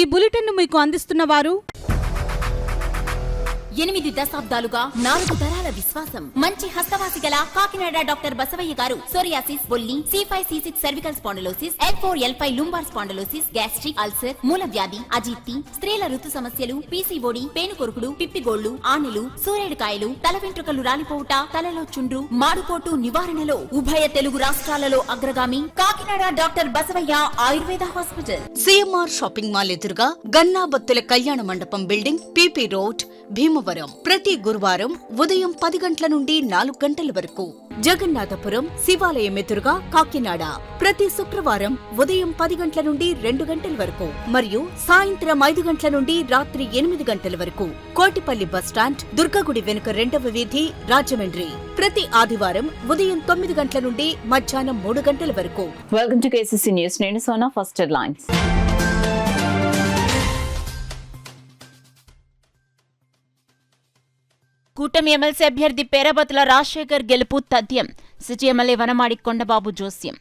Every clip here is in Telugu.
ఈ బులెటిన్ మీకు అందిస్తున్న వారు 8 దశాబ్దాలుగా 4 తరాల విశ్వాసం. మంచి హస్తవాసి గల కాకినాడ డాక్టర్ బసవయ్య గారు సోరియాసిస్, బొల్లి, C5, C6 cervical spondylosis, L4, L5 lumbar spondylosis, gastric ulcer, మూల వ్యాధి, అజీర్తి, స్త్రీల ఋతు సమస్యలు, PCOD, పేనుకొరుకుడు, పిప్పిగోళ్లు, ఆనెలు, సూరేడుకాయలు, తల వెంట్రుకలు రాలిపోవుట, తలలో చుండ్రు, మాడుకోటు నివారణలో ఉభయ తెలుగు రాష్ట్రాలలో అగ్రగామి Kakinada doctor Basavayya Ayurveda hospital. CMR shopping mall ఎదురుగా గన్నాబత్తుల కళ్యాణ మండపం బిల్డింగ్, PP రోడ్, భీమవరం. ప్రతి గురువారం ఉదయం 10 గంటల నుండి 4 గంటల వరకు. జగన్నాథపురం శివాలయం ఎదురుగా కాకినాడ ప్రతి శుక్రవారం ఉదయం 10 గంటల నుండి 2 గంటల వరకు మరియు సాయంత్రం 5 గంటల నుండి రాత్రి 8 గంటల వరకు. కోటిపల్లి బస్టాండ్, దుర్గగుడి వెనుక 2వ వీధి, రాజమండ్రి. ప్రతి ఆదివారం ఉదయం 9 గంటల నుండి మధ్యాహ్నం 3 గంటల వరకు. Welcome to KCC news. నేను సోనా. First headlines. కూటమి ఎమ్మెల్సీ అభ్యర్థి పేరాబతుల రాజశేఖర్ గెలుపు తథ్యం. సిటీ ఎమ్మెల్యే వనమాడి కొండబాబు జోస్యం.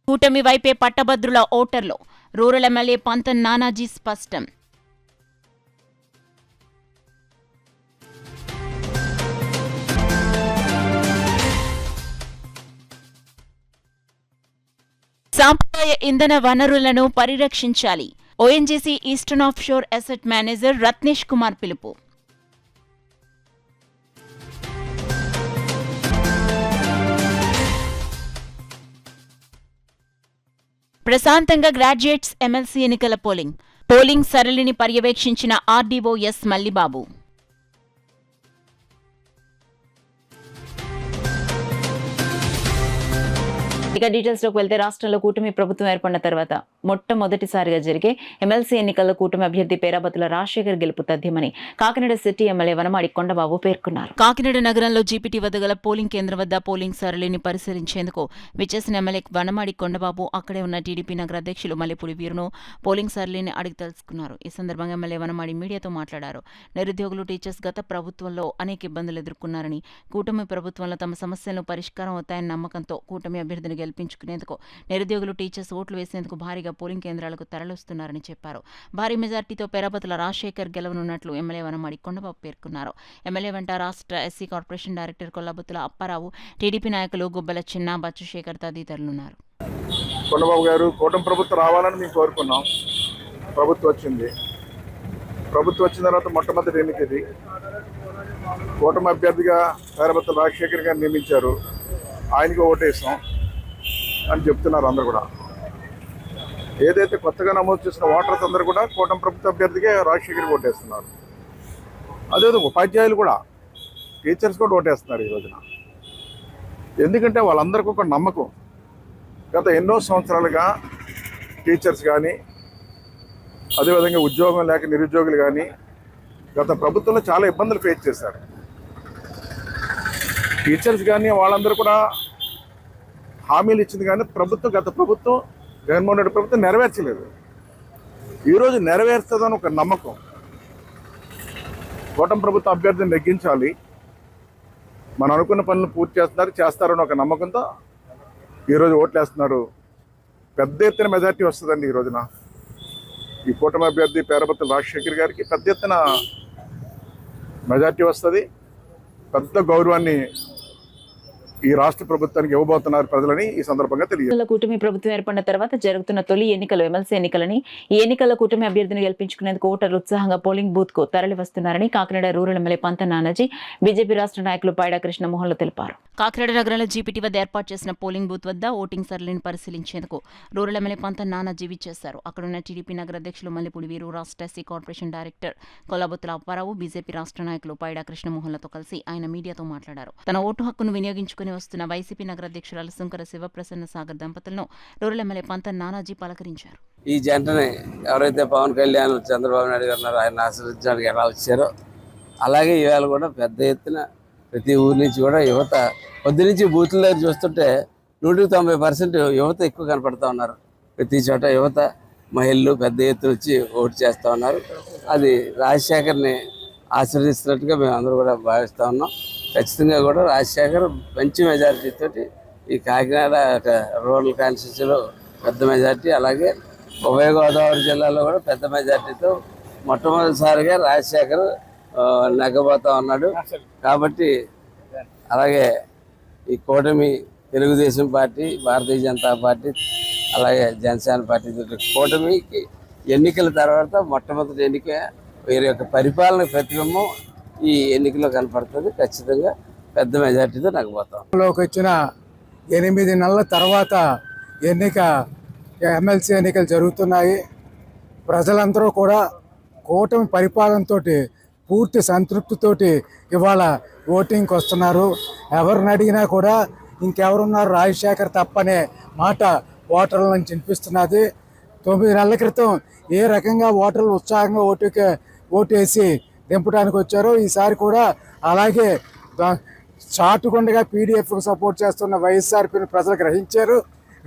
కూటమి వైపే పట్టభద్రుల ఓటర్లు. రూరల్ ఎమ్మెల్యే పంతన్ నానాజీ స్పష్టం. సాంప్రదాయ ఇంధన వనరులను పరిరక్షించాలి. ONGC eastern offshore asset manager Ratnesh Kumar పిలుపు. ప్రశాంతంగా గ్రాడ్యుయేట్స్ ఎమ్మెల్సీ ఎన్నికల పోలింగ్ సరళిని పర్యవేక్షించిన RDO ఎస్ మల్లిబాబు. ఇక డీటెయిల్స్ లోకి వెళ్తే రాష్ట్రంలో కూటమి ప్రభుత్వం ఏర్పడిన తర్వాత మొట్టమొదటిసారిగా జరిగే ఎమ్మెల్సీ ఎన్నికల్లో కూటమి అభ్యర్థి పేరాబతుల రాజశేఖర్ గెలుపు తథ్యమని కాకినాడ సిటీ ఎమ్మెల్యే వనమాడి కొండబాబు పేర్కొన్నారు. కాకినాడ నగరంలో జీపీటీ వద్ద గల పోలింగ్ కేంద్రం వద్ద పోలింగ్ సరళిని పరిశీలించేందుకు విచ్చేసిన ఎమ్మెల్యే వనమాడి కొండబాబు అక్కడే ఉన్న టీడీపీ నగర అధ్యక్షులు మల్లెపూడి వీరును పోలింగ్ సరళిని అడిగి తెలుసుకున్నారు. ఈ సందర్భంగా ఎమ్మెల్యే వనమాడి మీడియాతో మాట్లాడారు. నిరుద్యోగులు, టీచర్స్ గత ప్రభుత్వంలో అనేక ఇబ్బందులు ఎదుర్కొన్నారని, కూటమి ప్రభుత్వంలో తమ సమస్యలను పరిష్కారం అవుతాయన్న నమ్మకంతో కూటమి అభ్యర్థిని గెలిపించుకునేందుకు నిరుద్యోగులు, టీచర్స్ ఓట్లు వేసేందుకు భారీగా పోలింగ్ కేంద్రాలకు తరలిస్తున్నారని చెప్పారు. భారీ మెజార్టీతో పేరాబతుల రాజశేఖర్ గెలవనున్నట్లు ఎమ్మెల్యే వనమాడి కొండబాబు పేర్కొన్నారు. ఎమ్మెల్యే వెంట రాష్ట్ర SC corporation director Kollabuthula Apparao, TDP నాయకులు గుబ్బల చిన్న, బచ్చుశేఖర్ తదితరులున్నారు. కొండబాబు గారు, కూటమి ప్రభుత్వం రావాలని మేము కోరుకున్నాం. ప్రభుత్వం వచ్చింది. ప్రభుత్వం వచ్చిన తర్వాత మొట్టమొదటి ఎన్నిక ఇది. కూటమి అభ్యర్థిగా పేరాబతుల రాజశేఖర్ గారిని నియమించారు. ఆయనకి ఓటేసాం అని చెప్తున్నారు అందరు కూడా. ఏదైతే కొత్తగా నమోదు చేసిన ఓటర్స్ అందరూ కూడా కూటమి ప్రభుత్వ అభ్యర్థిగా రాజశేఖర్కి ఓటేస్తున్నారు. అదేవిధంగా ఉపాధ్యాయులు కూడా, టీచర్స్ కూడా ఓటేస్తున్నారు ఈ రోజున. ఎందుకంటే వాళ్ళందరికీ ఒక నమ్మకం. గత ఎన్నో సంవత్సరాలుగా టీచర్స్ కానీ, అదేవిధంగా ఉద్యోగం లేక నిరుద్యోగులు కానీ గత ప్రభుత్వంలో చాలా ఇబ్బందులు ఫేస్ చేశారు. టీచర్స్ కానీ వాళ్ళందరూ కూడా హామీలు ఇచ్చింది కానీ గత ప్రభుత్వం, జగన్మోహన్ రెడ్డి ప్రభుత్వం నెరవేర్చలేదు. ఈరోజు నెరవేరుస్తుందని ఒక నమ్మకం. కూటమి ప్రభుత్వ అభ్యర్థిని నెగ్గించాలి, మనం అనుకున్న పనులు పూర్తి చేస్తారని ఒక నమ్మకంతో ఈరోజు ఓట్లేస్తున్నారు. పెద్ద ఎత్తున మెజార్టీ వస్తుందండి ఈ రోజున. ఈ కూటమి అభ్యర్థి పేరాబతుల రాజశేఖర్ గారికి పెద్ద ఎత్తున మెజార్టీ వస్తుంది. పెద్ద గౌరవాన్ని ఈ రాష్ట్ర ప్రభుత్వానికి ఇవ్వబోతున్నారు ప్రజలని ఈ సందర్భంగా తెలియదు. కూటమి ప్రభుత్వం ఏర్పడిన తర్వాత జరుగుతున్న తొలి ఎన్నికలు ఎమ్మెల్సీ ఎన్నికలని. ఈ ఎన్నికల్లో కూటమి అభ్యర్థిని గెలిపించుకునేందుకు ఓటర్లు ఉత్సాహంగా పోలింగ్ బూత్ కు తరలి వస్తున్నారని Kakinada rural MLA Panthan Nanaji, BJP రాష్ట్ర నాయకులు పైడా కృష్ణమోహన్లు తెలిపారు. కాకినాడ నగరంలో జీపీటీ వద్ద ఏర్పాటు చేసిన పోలింగ్ బూత్ వద్ద ఓటింగ్ సరళిని పరిశీలించేందుకు రూరల్ ఎమ్మెల్యే పంతన్ నానాజీ విచ్చేశారు. అక్కడున్న టీడీపీ నగర అధ్యక్షులు మల్లెపూడి వీరు, రాష్ట్ర SC corporation director Kollabuthula Apparao, BJP రాష్ట్ర నాయకులు పైడా కృష్ణమోహన్లతో కలిసి ఆయన మీడియాతో మాట్లాడారు. తన ఓటు హక్కును వినియోగించుకుని వస్తున్న వైసీపీ నగర అధ్యక్షురాలు సుంకర శివప్రసన్న సాగర్ దంపతులను రూరల్ ఎమ్మెల్యే పంతన్ నానాజీ పలకరించారు. ఈ జంటని ఎవరైతే పవన్ కళ్యాణ్, చంద్రబాబు నాయుడు గారు ఆయన ఆశీర్వదించడానికి ఎలా వచ్చారో అలాగే ఇవాళ కూడా పెద్ద ఎత్తున ప్రతి ఊరి నుంచి కూడా యువత పొద్దునుంచి బూతుల దగ్గర చూస్తుంటే 190% యువత ఎక్కువ కనపడుతూ ఉన్నారు. ప్రతి చోట యువత, మహిళలు పెద్ద ఎత్తున వచ్చి ఓటు చేస్తూ ఉన్నారు. అది రాజశేఖర్ని ఆశీర్వదిస్తున్నట్టుగా మేము అందరూ కూడా భావిస్తూ ఉన్నాం. ఖచ్చితంగా కూడా రాజశేఖర్ మంచి మెజారిటీతో ఈ కాకినాడ రూరల్ కాన్స్టిట్యూన్సీలో పెద్ద మెజారిటీ, అలాగే ఉభయ గోదావరి జిల్లాలో కూడా పెద్ద మెజారిటీతో మొట్టమొదటిసారిగా రాజశేఖర్ నెగ్గబోతా ఉన్నాడు. కాబట్టి అలాగే ఈ కూటమి తెలుగుదేశం పార్టీ, భారతీయ జనతా పార్టీ, అలాగే జనసేన పార్టీ కూటమికి ఎన్నికల తర్వాత మొట్టమొదటి ఎన్నిక వీరి యొక్క పరిపాలన ప్రతిబింబం ఈ ఎన్నికలో కనపడుతుంది. ఖచ్చితంగా పెద్ద మెజార్టీతో నెగ్గబోతాం. లోకి వచ్చిన 8 నెలల తర్వాత ఎమ్మెల్సీ ఎన్నికలు జరుగుతున్నాయి. ప్రజలందరూ కూడా కూటమి పరిపాలనతో పూర్తి సంతృప్తితోటి ఇవాళ ఓటింగ్కి వస్తున్నారు. ఎవరిని అడిగినా కూడా ఇంకెవరున్నారు రాజశేఖర్ తప్పనే మాట ఓటర్ల నుంచి వినిపిస్తున్నది. 9 నెలల క్రితం ఏ రకంగా ఓటర్లు ఉత్సాహంగా ఓటేసి దింపడానికి వచ్చారో ఈసారి కూడా అలాగే చాటుకుండగా పీడీఎఫ్కు సపోర్ట్ చేస్తున్న వైఎస్ఆర్పీని ప్రజలు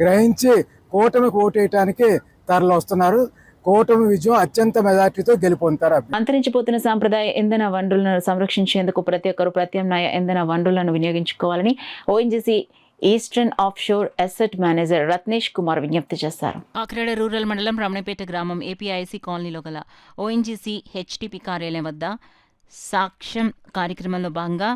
గ్రహించి కూటమికి ఓటేయటానికి తరలి వస్తున్నారు. కూటమి విజయం అత్యంత మెజార్టీతో గెలుపొందుతారు. అంతరించిపోతున్న సాంప్రదాయ ఇంధన వనరులను సంరక్షించేందుకు ప్రతి ఒక్కరూ ప్రత్యామ్నాయ ఇంధన వనరులను వినియోగించుకోవాలని ONGC eastern offshore asset manager Ratnesh Kumar విజ్ఞప్తి చేశారు. కాకినాడ రూరల్ మండలం రమణపేట గ్రామం ఏపీఐసీ కాలనీలో గల ఓఎన్జీసీ హెచ్టీపీ కార్యాలయం వద్ద సాక్ష్యం కార్యక్రమంలో భాగంగా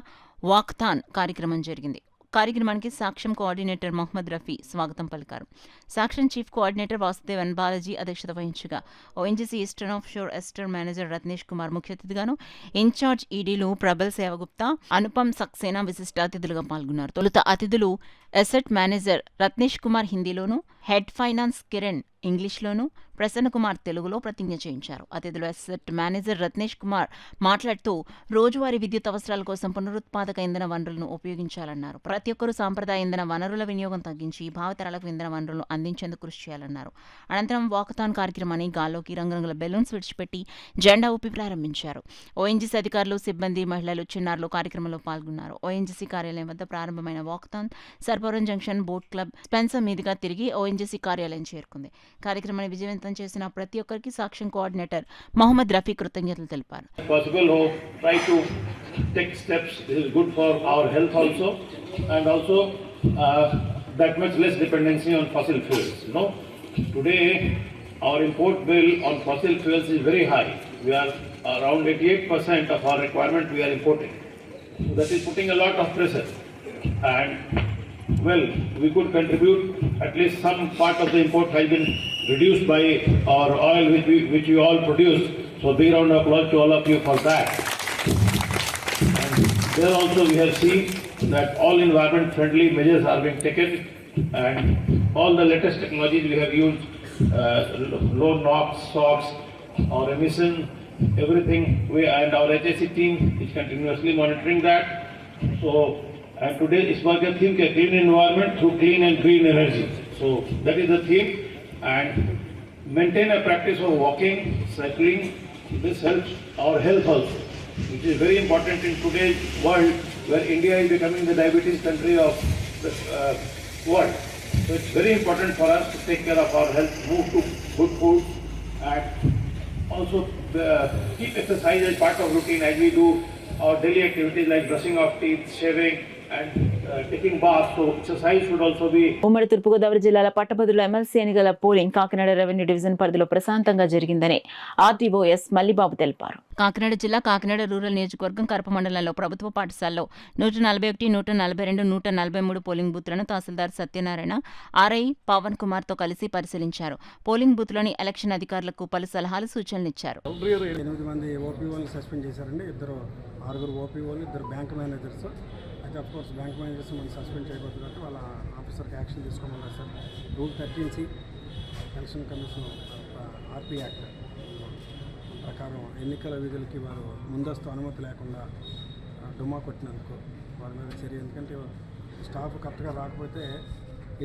వాక్థాన్ కార్యక్రమం జరిగింది. కార్యక్రమానికి సాక్ష్యం కోఆర్డినేటర్ మొహమ్మద్ రఫీ స్వాగతం పలికారు. సాక్ష్యం చీఫ్ కోఆర్డినేటర్ వాసుదేవన్ బాలాజీ అధ్యక్షత వహించగా ONGC eastern offshore assistant manager Ratnesh Kumar ముఖ్య అతిథిగాను, ఇన్ఛార్జ్ ఈడీలు ప్రబల్ సేవగుప్తా, అనుపమ్ సక్సేనా విశిష్ట అతిథులుగా పాల్గొన్నారు. తొలుత అతిథులు అసెట్ మేనేజర్ రత్నేష్ కుమార్ హిందీలోను, హెడ్ ఫైనాన్స్ కిరణ్ ఇంగ్లీష్లోను, ప్రసన్న కుమార్ తెలుగులో ప్రతిజ్ఞ చేయించారు. అతిథులు అసెట్ మేనేజర్ రత్నేష్ కుమార్ మాట్లాడుతూ రోజువారీ విద్యుత్ అవసరాల కోసం పునరుత్పాదక ఇంధన వనరులను ఉపయోగించాలన్నారు. ప్రతి ఒక్కరూ సాంప్రదాయ ఇంధన వనరుల వినియోగం తగ్గించి భావితరాలకు ఇంధన వనరులను అందించేందుకు కృషి చేయాలన్నారు. అనంతరం వాకథాన్ కార్యక్రమాన్ని గాల్లోకి రంగురంగుల బెలూన్స్ విడిచిపెట్టి జెండా ఊపి ప్రారంభించారు. ఓఎన్జీసీ అధికారులు, సిబ్బంది, మహిళలు, చిన్నారులు కార్యక్రమంలో పాల్గొన్నారు. ఓఎన్జీసీ కార్యాలయం వద్ద ప్రారంభమైన walkathon Sarpavaram junction, boat club, Spencer మీదుగా తిరిగి ఓఎన్జీసీ కార్యాలయం చేరుకుంది. కార్యక్రమాన్ని విజయవంతం చేసిన ప్రతి ఒక్కరికి సాక్ష్యం కోఆర్డినేటర్ మొహమ్మద్ రఫీ కృతజ్ఞతలు తెలిపారు. That much less dependency on fossil fuels. No, today our import bill on fossil fuels is very high. We are around 88% of our requirement we are importing. So that is putting a lot of pressure. And well, we could contribute, at least some part of the import has been reduced by our oil which we all produce. So big round of applause to all of you for that. And there also we have seen that all environment friendly measures are being taken and all the latest technologies we have used, low NOx, SOx or emission, everything and our HSC team is continuously monitoring that. So and today is for the theme clean environment through clean and green energy. So that is the theme, and maintain a practice of walking, cycling. This helps our health also, which is very important in today's world where India is becoming the diabetes country of the world. So it's very important for us to take care of our health, move to good food, and also keep exercise as part of routine as we do our daily activities like brushing of teeth, shaving, and taking baths. So exercise should also be. ఉమ్మడి తూర్పుగోదావరి జిల్లాల పట్టభద్రుల ఎమ్మెల్సీ ఎన్నికల పోలింగ్ కాకినాడ రెవెన్యూ డివిజన్ పరిధిలో ప్రశాంతంగా జరిగిందని ఆర్టీఓ ఎస్ మల్లిబాబు తెలిపారు. కాకినాడ జిల్లా కాకినాడ రూరల్ నియోజకవర్గం కరప మండలంలో ప్రభుత్వ పాఠశాలలో 141, 142, 143 పోలింగ్ బూత్లను తహసీల్దార్ సత్యనారాయణ, ఆర్ఐ పవన్ కుమార్ తో కలిసి పరిశీలించారు. పోలింగ్ బూత్లోని ఎలక్షన్ అధికారులకు పలు సలహాలు, సూచనలు ఇచ్చారు. 8 మంది ఓపీఓని సస్పెండ్ చేశారండి. 6 ఓపీఓలు, 2 బ్యాంక్ మేనేజర్స్. అయితే అఫ్ కోర్స్ బ్యాంక్ మేనేజర్స్ మనం సస్పెండ్ చేయకూడదు కాబట్టి వాళ్ళ ఆఫీసర్కి యాక్షన్ తీసుకోమన్నారు sir. Rule 13C election commission RP act ప్రకారం ఎన్నికల విధులకి వారు ముందస్తు అనుమతి లేకుండా డుమ్మా కొట్టినందుకు వారి మీద చర్య. ఎందుకంటే స్టాఫ్ కరెక్ట్గా రాకపోతే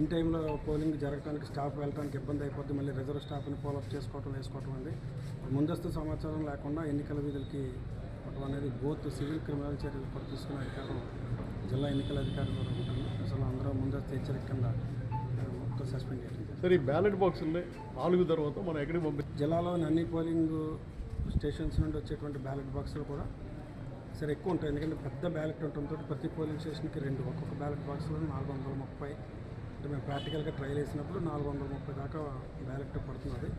ఇన్ టైంలో పోలింగ్ జరగడానికి స్టాఫ్ వెళ్ళడానికి ఇబ్బంది అయిపోద్ది. మళ్ళీ రిజర్వ్ స్టాఫ్ని ఫాలోఅప్ వేసుకోవటం అండి. ముందస్తు సమాచారం లేకుండా ఎన్నికల విధులకి అనేది బోత్ సివిల్ క్రిమినల్ చర్యలు కూడా తీసుకునే అధికారం జిల్లా ఎన్నికల అధికారులు కూడా ఉంటుంది. అసలు అందరూ ముందస్తు హెచ్చరిక కింద మొత్తం సస్పెండ్ చేయాలి. సరే, ఈ బ్యాలెట్ బాక్సుల్ని 4 తర్వాత మనం ఎక్కడికి పంపించాలి? జిల్లాలోని అన్ని పోలింగ్ స్టేషన్స్ నుండి వచ్చేటువంటి బ్యాలెట్ బాక్సులు కూడా సరే ఎక్కువ ఉంటాయి, ఎందుకంటే పెద్ద బ్యాలెట్ ఉండటంతో ప్రతి పోలింగ్ స్టేషన్కి 2 ఒక్కొక్క బ్యాలెట్ బాక్స్లో 430, అంటే మేము ప్రాక్టికల్గా ట్రయల్ వేసినప్పుడు 430 దాకా బ్యాలెట్ పడుతున్నది.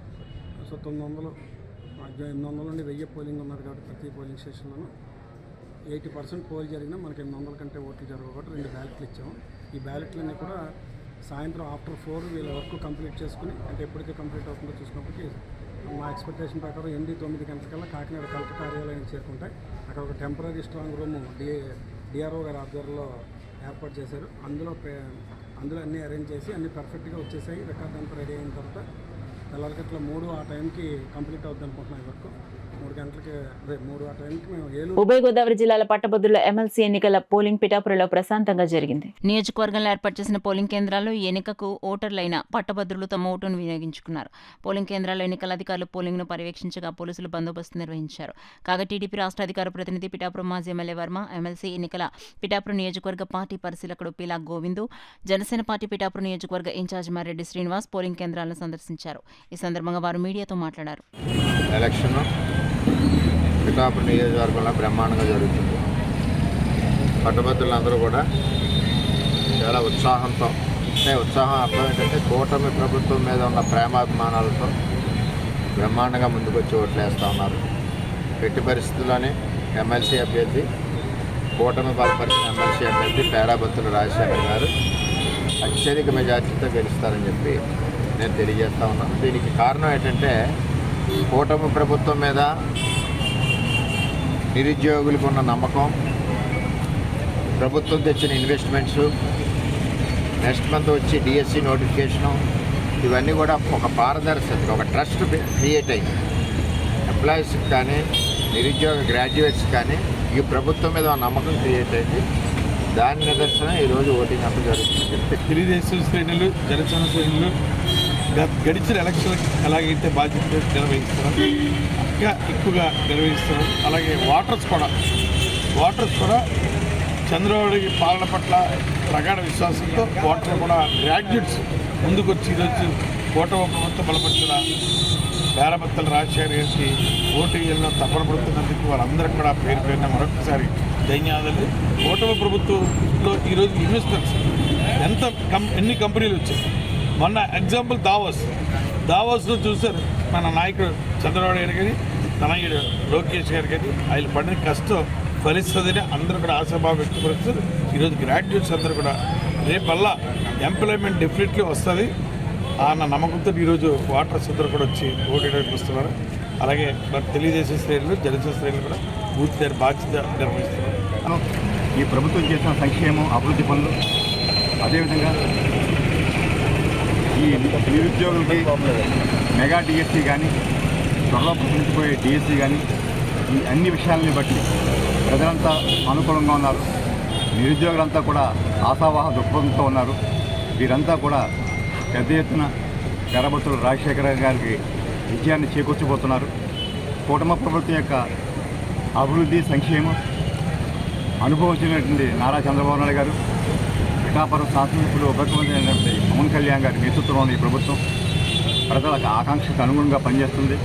సో 900, 800 నుండి 1000 పోలింగ్ ఉన్నది కాబట్టి ప్రతి పోలింగ్ స్టేషన్లోనూ 80% పోల్ జరిగినా మనకి 800 కంటే ఓట్లు జరగవు కాబట్టి 2 బ్యాలెట్లు ఇచ్చాము. ఈ బ్యాలెట్లన్నీ కూడా సాయంత్రం ఆఫ్టర్ 4 వీళ్ళ వర్క్ కంప్లీట్ చేసుకుని, అంటే ఎప్పటికీ కంప్లీట్ అవుతుందో చూసినప్పటికీ మా ఎక్స్పెక్టేషన్ ప్రకారం 8-9 గంటలకల్లా కాకినాడ కలెక్టర్ కార్యాలయానికి చేరుకుంటాయి. అక్కడ ఒక టెంపరీ స్ట్రాంగ్ రూమ్ డిఆర్ఓ గారి ఆధ్వర్యంలో ఏర్పాటు చేశారు. అందులో అన్నీ అరేంజ్ చేసి అన్నీ పర్ఫెక్ట్గా వచ్చేసాయి. రికార్డ్ అంతా రెడీ అయిన తర్వాత తెల్లగట్ల 3 ఆ టైంకి కంప్లీట్ అవుతుంది అనుకుంటున్నాం. ఈ వర్క్ 3 గంటలకి, అదే 3 ఆ టైంకి మేము ఏలూరు. ఉభయ గోదావరి జిల్లాల పట్టభద్రుల ఎమ్మెల్సీ ఎన్నికల పోలింగ్ పిఠాపురంలో ప్రశాంతంగా జరిగింది. నియోజకవర్గంలో ఏర్పాటు చేసిన పోలింగ్ కేంద్రాల్లో ఈ ఎన్నికకు ఓటర్లైన పట్టభద్రులు తమ ఓటును వినియోగించుకున్నారు. పోలింగ్ కేంద్రాల్లో ఎన్నికల అధికారులు పోలింగ్ను పర్యవేక్షించగా పోలీసులు బందోబస్తు నిర్వహించారు. కాగా టీడీపీ రాష్ట్ర అధికార ప్రతినిధి పిఠాపురం మాజీ ఎమ్మెల్యే వర్మ, ఎమ్మెల్సీ ఎన్నికల పిఠాపురం నియోజకవర్గ పార్టీ పరిశీలకుడు పిలా గోవిందు, జనసేన పార్టీ పిఠాపురం నియోజకవర్గ ఇన్ఛార్జ్ మారెడ్డి శ్రీనివాస్ పోలింగ్ కేంద్రాలను సందర్శించారు. ఈ సందర్భంగా వారు మీడియాతో మాట్లాడారు. పిఠాపురం నియోజకవర్గంలో బ్రహ్మాండంగా జరుగుతుంది. పట్టభద్రులందరూ కూడా చాలా ఉత్సాహంతో, అంటే ఉత్సాహం అర్థం ఏంటంటే కూటమి ప్రభుత్వం మీద ఉన్న ప్రేమాభిమానాలతో బ్రహ్మాండంగా ముందుకొచ్చి ఓట్లేస్తూ ఉన్నారు. ఎట్టి పరిస్థితుల్లోనే ఎమ్మెల్సీ అభ్యర్థి, కూటమి బలపరిచిన ఎమ్మెల్సీ అభ్యర్థి పేరాబత్తుల రాజశేఖర్ గారు అత్యధిక మెజార్టీతో గెలుస్తారని చెప్పి నేను తెలియజేస్తూ ఉన్నాను. దీనికి కారణం ఏంటంటే కూటమి ప్రభుత్వం మీద నిరుద్యోగులకు ఉన్న నమ్మకం, ప్రభుత్వం తెచ్చిన ఇన్వెస్ట్మెంట్స్, నెక్స్ట్ మంత్ వచ్చి డిఎస్సి నోటిఫికేషను, ఇవన్నీ కూడా ఒక పారదర్శకత, ఒక ట్రస్ట్ క్రియేట్ అయింది. ఎంప్లాయీస్కి కానీ నిరుద్యోగ గ్రాడ్యుయేట్స్ కానీ ఈ ప్రభుత్వం మీద నమ్మకం క్రియేట్ అయింది. దాని నిదర్శనం ఈరోజు ఓటింగ్ అప్పుడు జరుగుతుంది. తెలుగుదేశం శ్రేణులు, జనసేన శ్రేణులు గడిచిన ఎలక్షన్ ఎలాగైతే బాధ్యత నిర్వహిస్తున్నాం, ఇంకా ఎక్కువగా నిర్వహిస్తున్నాం. అలాగే ఓటర్స్ కూడా చంద్రబాబు పాలన పట్ల ప్రగాఢ విశ్వాసంతో ఓటర్ కూడా గ్రాడ్యుయేట్స్ ముందుకొచ్చి ఈరోజు కూటమి ప్రభుత్వం బలపరిచిన పేరాబత్తుల రాజశేఖర్ గారికి ఓటు వేయాలని తపన పడుతున్నందుకు వాళ్ళందరికీ కూడా పేరు పేరున మరొకసారి ధన్యవాదాలు. కూటమి ప్రభుత్వంలో ఈరోజు ఇన్వెస్ట్మెంట్స్ ఎన్ని కంపెనీలు వచ్చాయి. మొన్న ఎగ్జాంపుల్ దావోస్లో చూశారు. మన నాయకుడు చంద్రబాబు గారు కానీ తనయుడు లోకేష్ గారు కానీ ఆయన పడిన కష్టం ఫలిస్తుందని అందరూ కూడా ఆశాభావం వ్యక్తపరుస్తారు. ఈరోజు గ్రాడ్యుయేట్స్ అందరూ కూడా రేపల్లా ఎంప్లాయ్మెంట్ డెఫినెట్లీ వస్తుంది అన్న నమ్మకంతో ఈరోజు ఓటర్స్ అందరూ కూడా వచ్చి ఓటేయడానికి వస్తున్నారు. అలాగే మరి తెలుగుదేశం శ్రేణులు, జనసేన శ్రేణులు కూడా పూర్తి బాధ్యత నిర్వహిస్తున్నారు. ఈ ప్రభుత్వం చేసిన సంక్షేమం, అభివృద్ధి పనులు, అదేవిధంగా ఈ నిరుద్యోగులకి మెగా డిఎస్సి కానీ, త్వరలో ప్రకటించిపోయే డిఎస్సి కానీ, ఈ అన్ని విషయాలని బట్టి ప్రజలంతా అనుకూలంగా ఉన్నారు. నిరుద్యోగులంతా కూడా ఆశావాహ దృక్పథంతో ఉన్నారు. వీరంతా కూడా పెద్ద ఎత్తున పేరాబత్తుల రాజశేఖర గారికి విజయాన్ని చేకూర్చబోతున్నారు. కూటమి ప్రభుత్వం యొక్క అభివృద్ధి, సంక్షేమం అనుభవించినటువంటి నారా చంద్రబాబు నాయుడు గారు, పిఠాపురం శాసనసభ్యులు ఉపముఖ్యమంత్రి పవన్ కళ్యాణ్ గారి నేతృత్వంలోని ఈ ప్రభుత్వం ప్రజల ఆకాంక్షకు అనుగుణంగా పనిచేస్తుంది.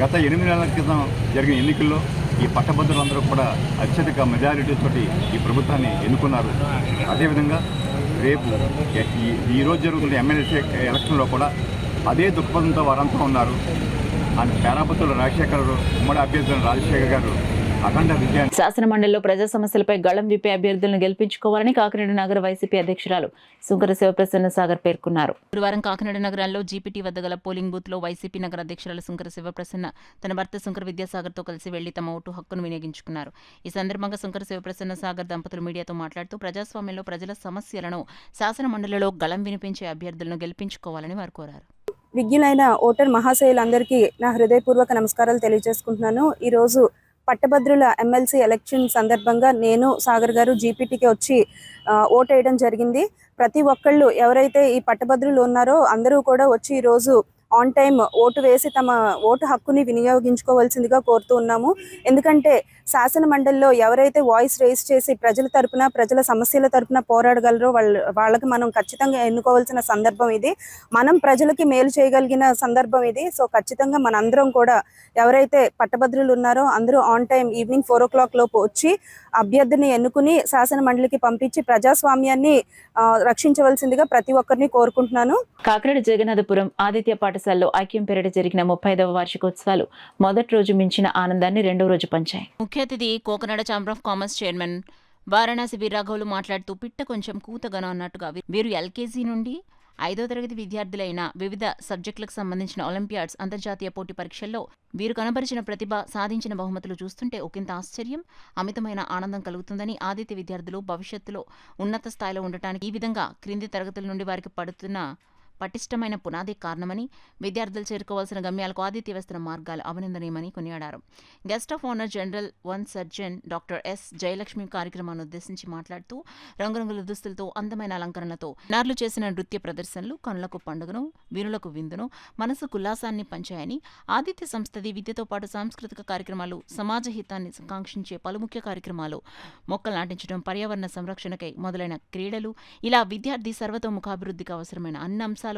గత 8 నెలల క్రితం జరిగిన ఎన్నికల్లో ఈ పట్టభద్రులందరూ కూడా అత్యధిక మెజారిటీతోటి ఈ ప్రభుత్వాన్ని ఎన్నుకున్నారు. అదేవిధంగా రేపు ఈరోజు జరుగుతున్న ఎమ్మెల్సీ ఎలక్షన్లో కూడా అదే దృక్పథంతో వారంతా ఉన్నారు. అండ్ పేరాబత్తుల రాజశేఖర్ ఉమ్మడి అభ్యర్థులు రాజశేఖర్ గారు అఖండ విజయాన్ని. శాసన మండలిలో ప్రజా సమస్యలపై గళం విప్పే అభ్యర్థులను గెలిపించుకోవాలని కాకినాడ నగర వైసీపీ అధ్యక్షురాలు సుంకర శివప్రసన్న సాగర్ పేర్కొన్నారు. గురువారం కాకినాడ నగరంలో జీపీటీ వద్ద గల పోలింగ్ బూత్ లో వైసీపీ నగర అధ్యక్షురాలు సుంకర శివప్రసన్న తన భర్త సుంకర విద్యాసాగర్తో కలిసి వెళ్లి తమ ఓటు హక్కును వినియోగించుకున్నారు. ఈ సందర్భంగా సుంకర శివప్రసన్న సాగర్ దంపతులు మీడియాతో మాట్లాడుతూ ప్రజాస్వామ్యంలో ప్రజల సమస్యలను శాసన మండలిలో గళం వినిపించే అభ్యర్థులను గెలిపించుకోవాలని వారు కోరారు. విజ్ఞులైన ఓటర్ మహాశయులందరికీ నా హృదయపూర్వక నమస్కారాలు తెలియజేసుకుంటున్నాను. ఈరోజు పట్టభద్రుల ఎమ్మెల్సీ ఎలక్షన్ సందర్భంగా నేను సాగర్ గారు జీపీటీకి వచ్చి ఓటు వేయడం జరిగింది. ప్రతి ఒక్కళ్ళు ఎవరైతే ఈ పట్టభద్రులు ఉన్నారో అందరూ కూడా వచ్చి ఈరోజు ఆన్ టైం ఓటు వేసి తమ ఓటు హక్కుని వినియోగించుకోవాల్సిందిగా కోరుతూ ఉన్నాము. ఎందుకంటే శాసన మండలిలో ఎవరైతే వాయిస్ రేస్ చేసి ప్రజల తరపున ప్రజల సమస్యల తరపున పోరాడగలరో వాళ్ళకి మనం ఖచ్చితంగా ఎన్నుకోవాల్సిన సందర్భం ఇది. మనం ప్రజలకి మేలు చేయగలిగిన సందర్భం ఇది. సో ఖచ్చితంగా మనందరం కూడా ఎవరైతే పట్టభద్రులు ఉన్నారో అందరూ ఆన్ టైం ఈవినింగ్ 4 o'clock లోపు వచ్చి అభ్యర్థిని ఎన్నుకుని శాసన మండలికి పంపించి ప్రజాస్వామ్యాన్ని రక్షించవలసిందిగా ప్రతి ఒక్కరిని కోరుకుంటున్నాను. కాకినాడ జగన్నాథపురం ఆదిత్య పాఠశాలలో ఐక్యం పేరిట జరిగిన 35వ వార్షికోత్సవాలు మొదటి రోజు మించిన ఆనందాన్ని రెండవ రోజు పంచాయి. ముఖ్య అతిథి Cocanada chamber of commerce chairman Varanasi వీర్రాఘవులు మాట్లాడుతూ పిట్ట కొంచెం కూతగన అన్నట్టుగా వీరు ఎల్కేజీ నుండి 5వ తరగతి విద్యార్థులైన వివిధ సబ్జెక్టులకు సంబంధించిన ఒలింపియాడ్స్, అంతర్జాతీయ పోటీ పరీక్షల్లో వీరు కనబరిచిన ప్రతిభ, సాధించిన బహుమతులు చూస్తుంటే ఒకంత ఆశ్చర్యం, అమితమైన ఆనందం కలుగుతుందని, ఆదిత్య విద్యార్థులు భవిష్యత్తులో ఉన్నత స్థాయిలో ఉండటానికి ఈ విధంగా క్రింది తరగతుల నుండి వారికి పడుతున్న పటిష్టమైన పునాది కారణమని, విద్యార్థులు చేరుకోవాల్సిన గమ్యాలకు ఆదిత్య వేస్తున్న మార్గాలు అభినందనీయమని కొనియాడారు. Guest of honour general 1 surgeon doctor yes Jayalakshmi కార్యక్రమాన్ని ఉద్దేశించి మాట్లాడుతూ రంగురంగుల దుస్తులతో, అందమైన అలంకరణలతో నార్లు చేసిన నృత్య ప్రదర్శనలు కనులకు పండుగను, వీరులకు విందును, మనసుకు ఉల్లాసాన్ని పంచాయని, ఆదిత్య సంస్థది విద్యతో పాటు సాంస్కృతిక కార్యక్రమాలు, సమాజ హితాన్ని కాంక్షించే పలు ముఖ్య కార్యక్రమాలు, మొక్కలు నాటించడం, పర్యావరణ సంరక్షణకై మొదలైన క్రీడలు, ఇలా విద్యార్థి సర్వతోముఖాభివృద్ధికి అవసరమైన అన్ని అంశాలు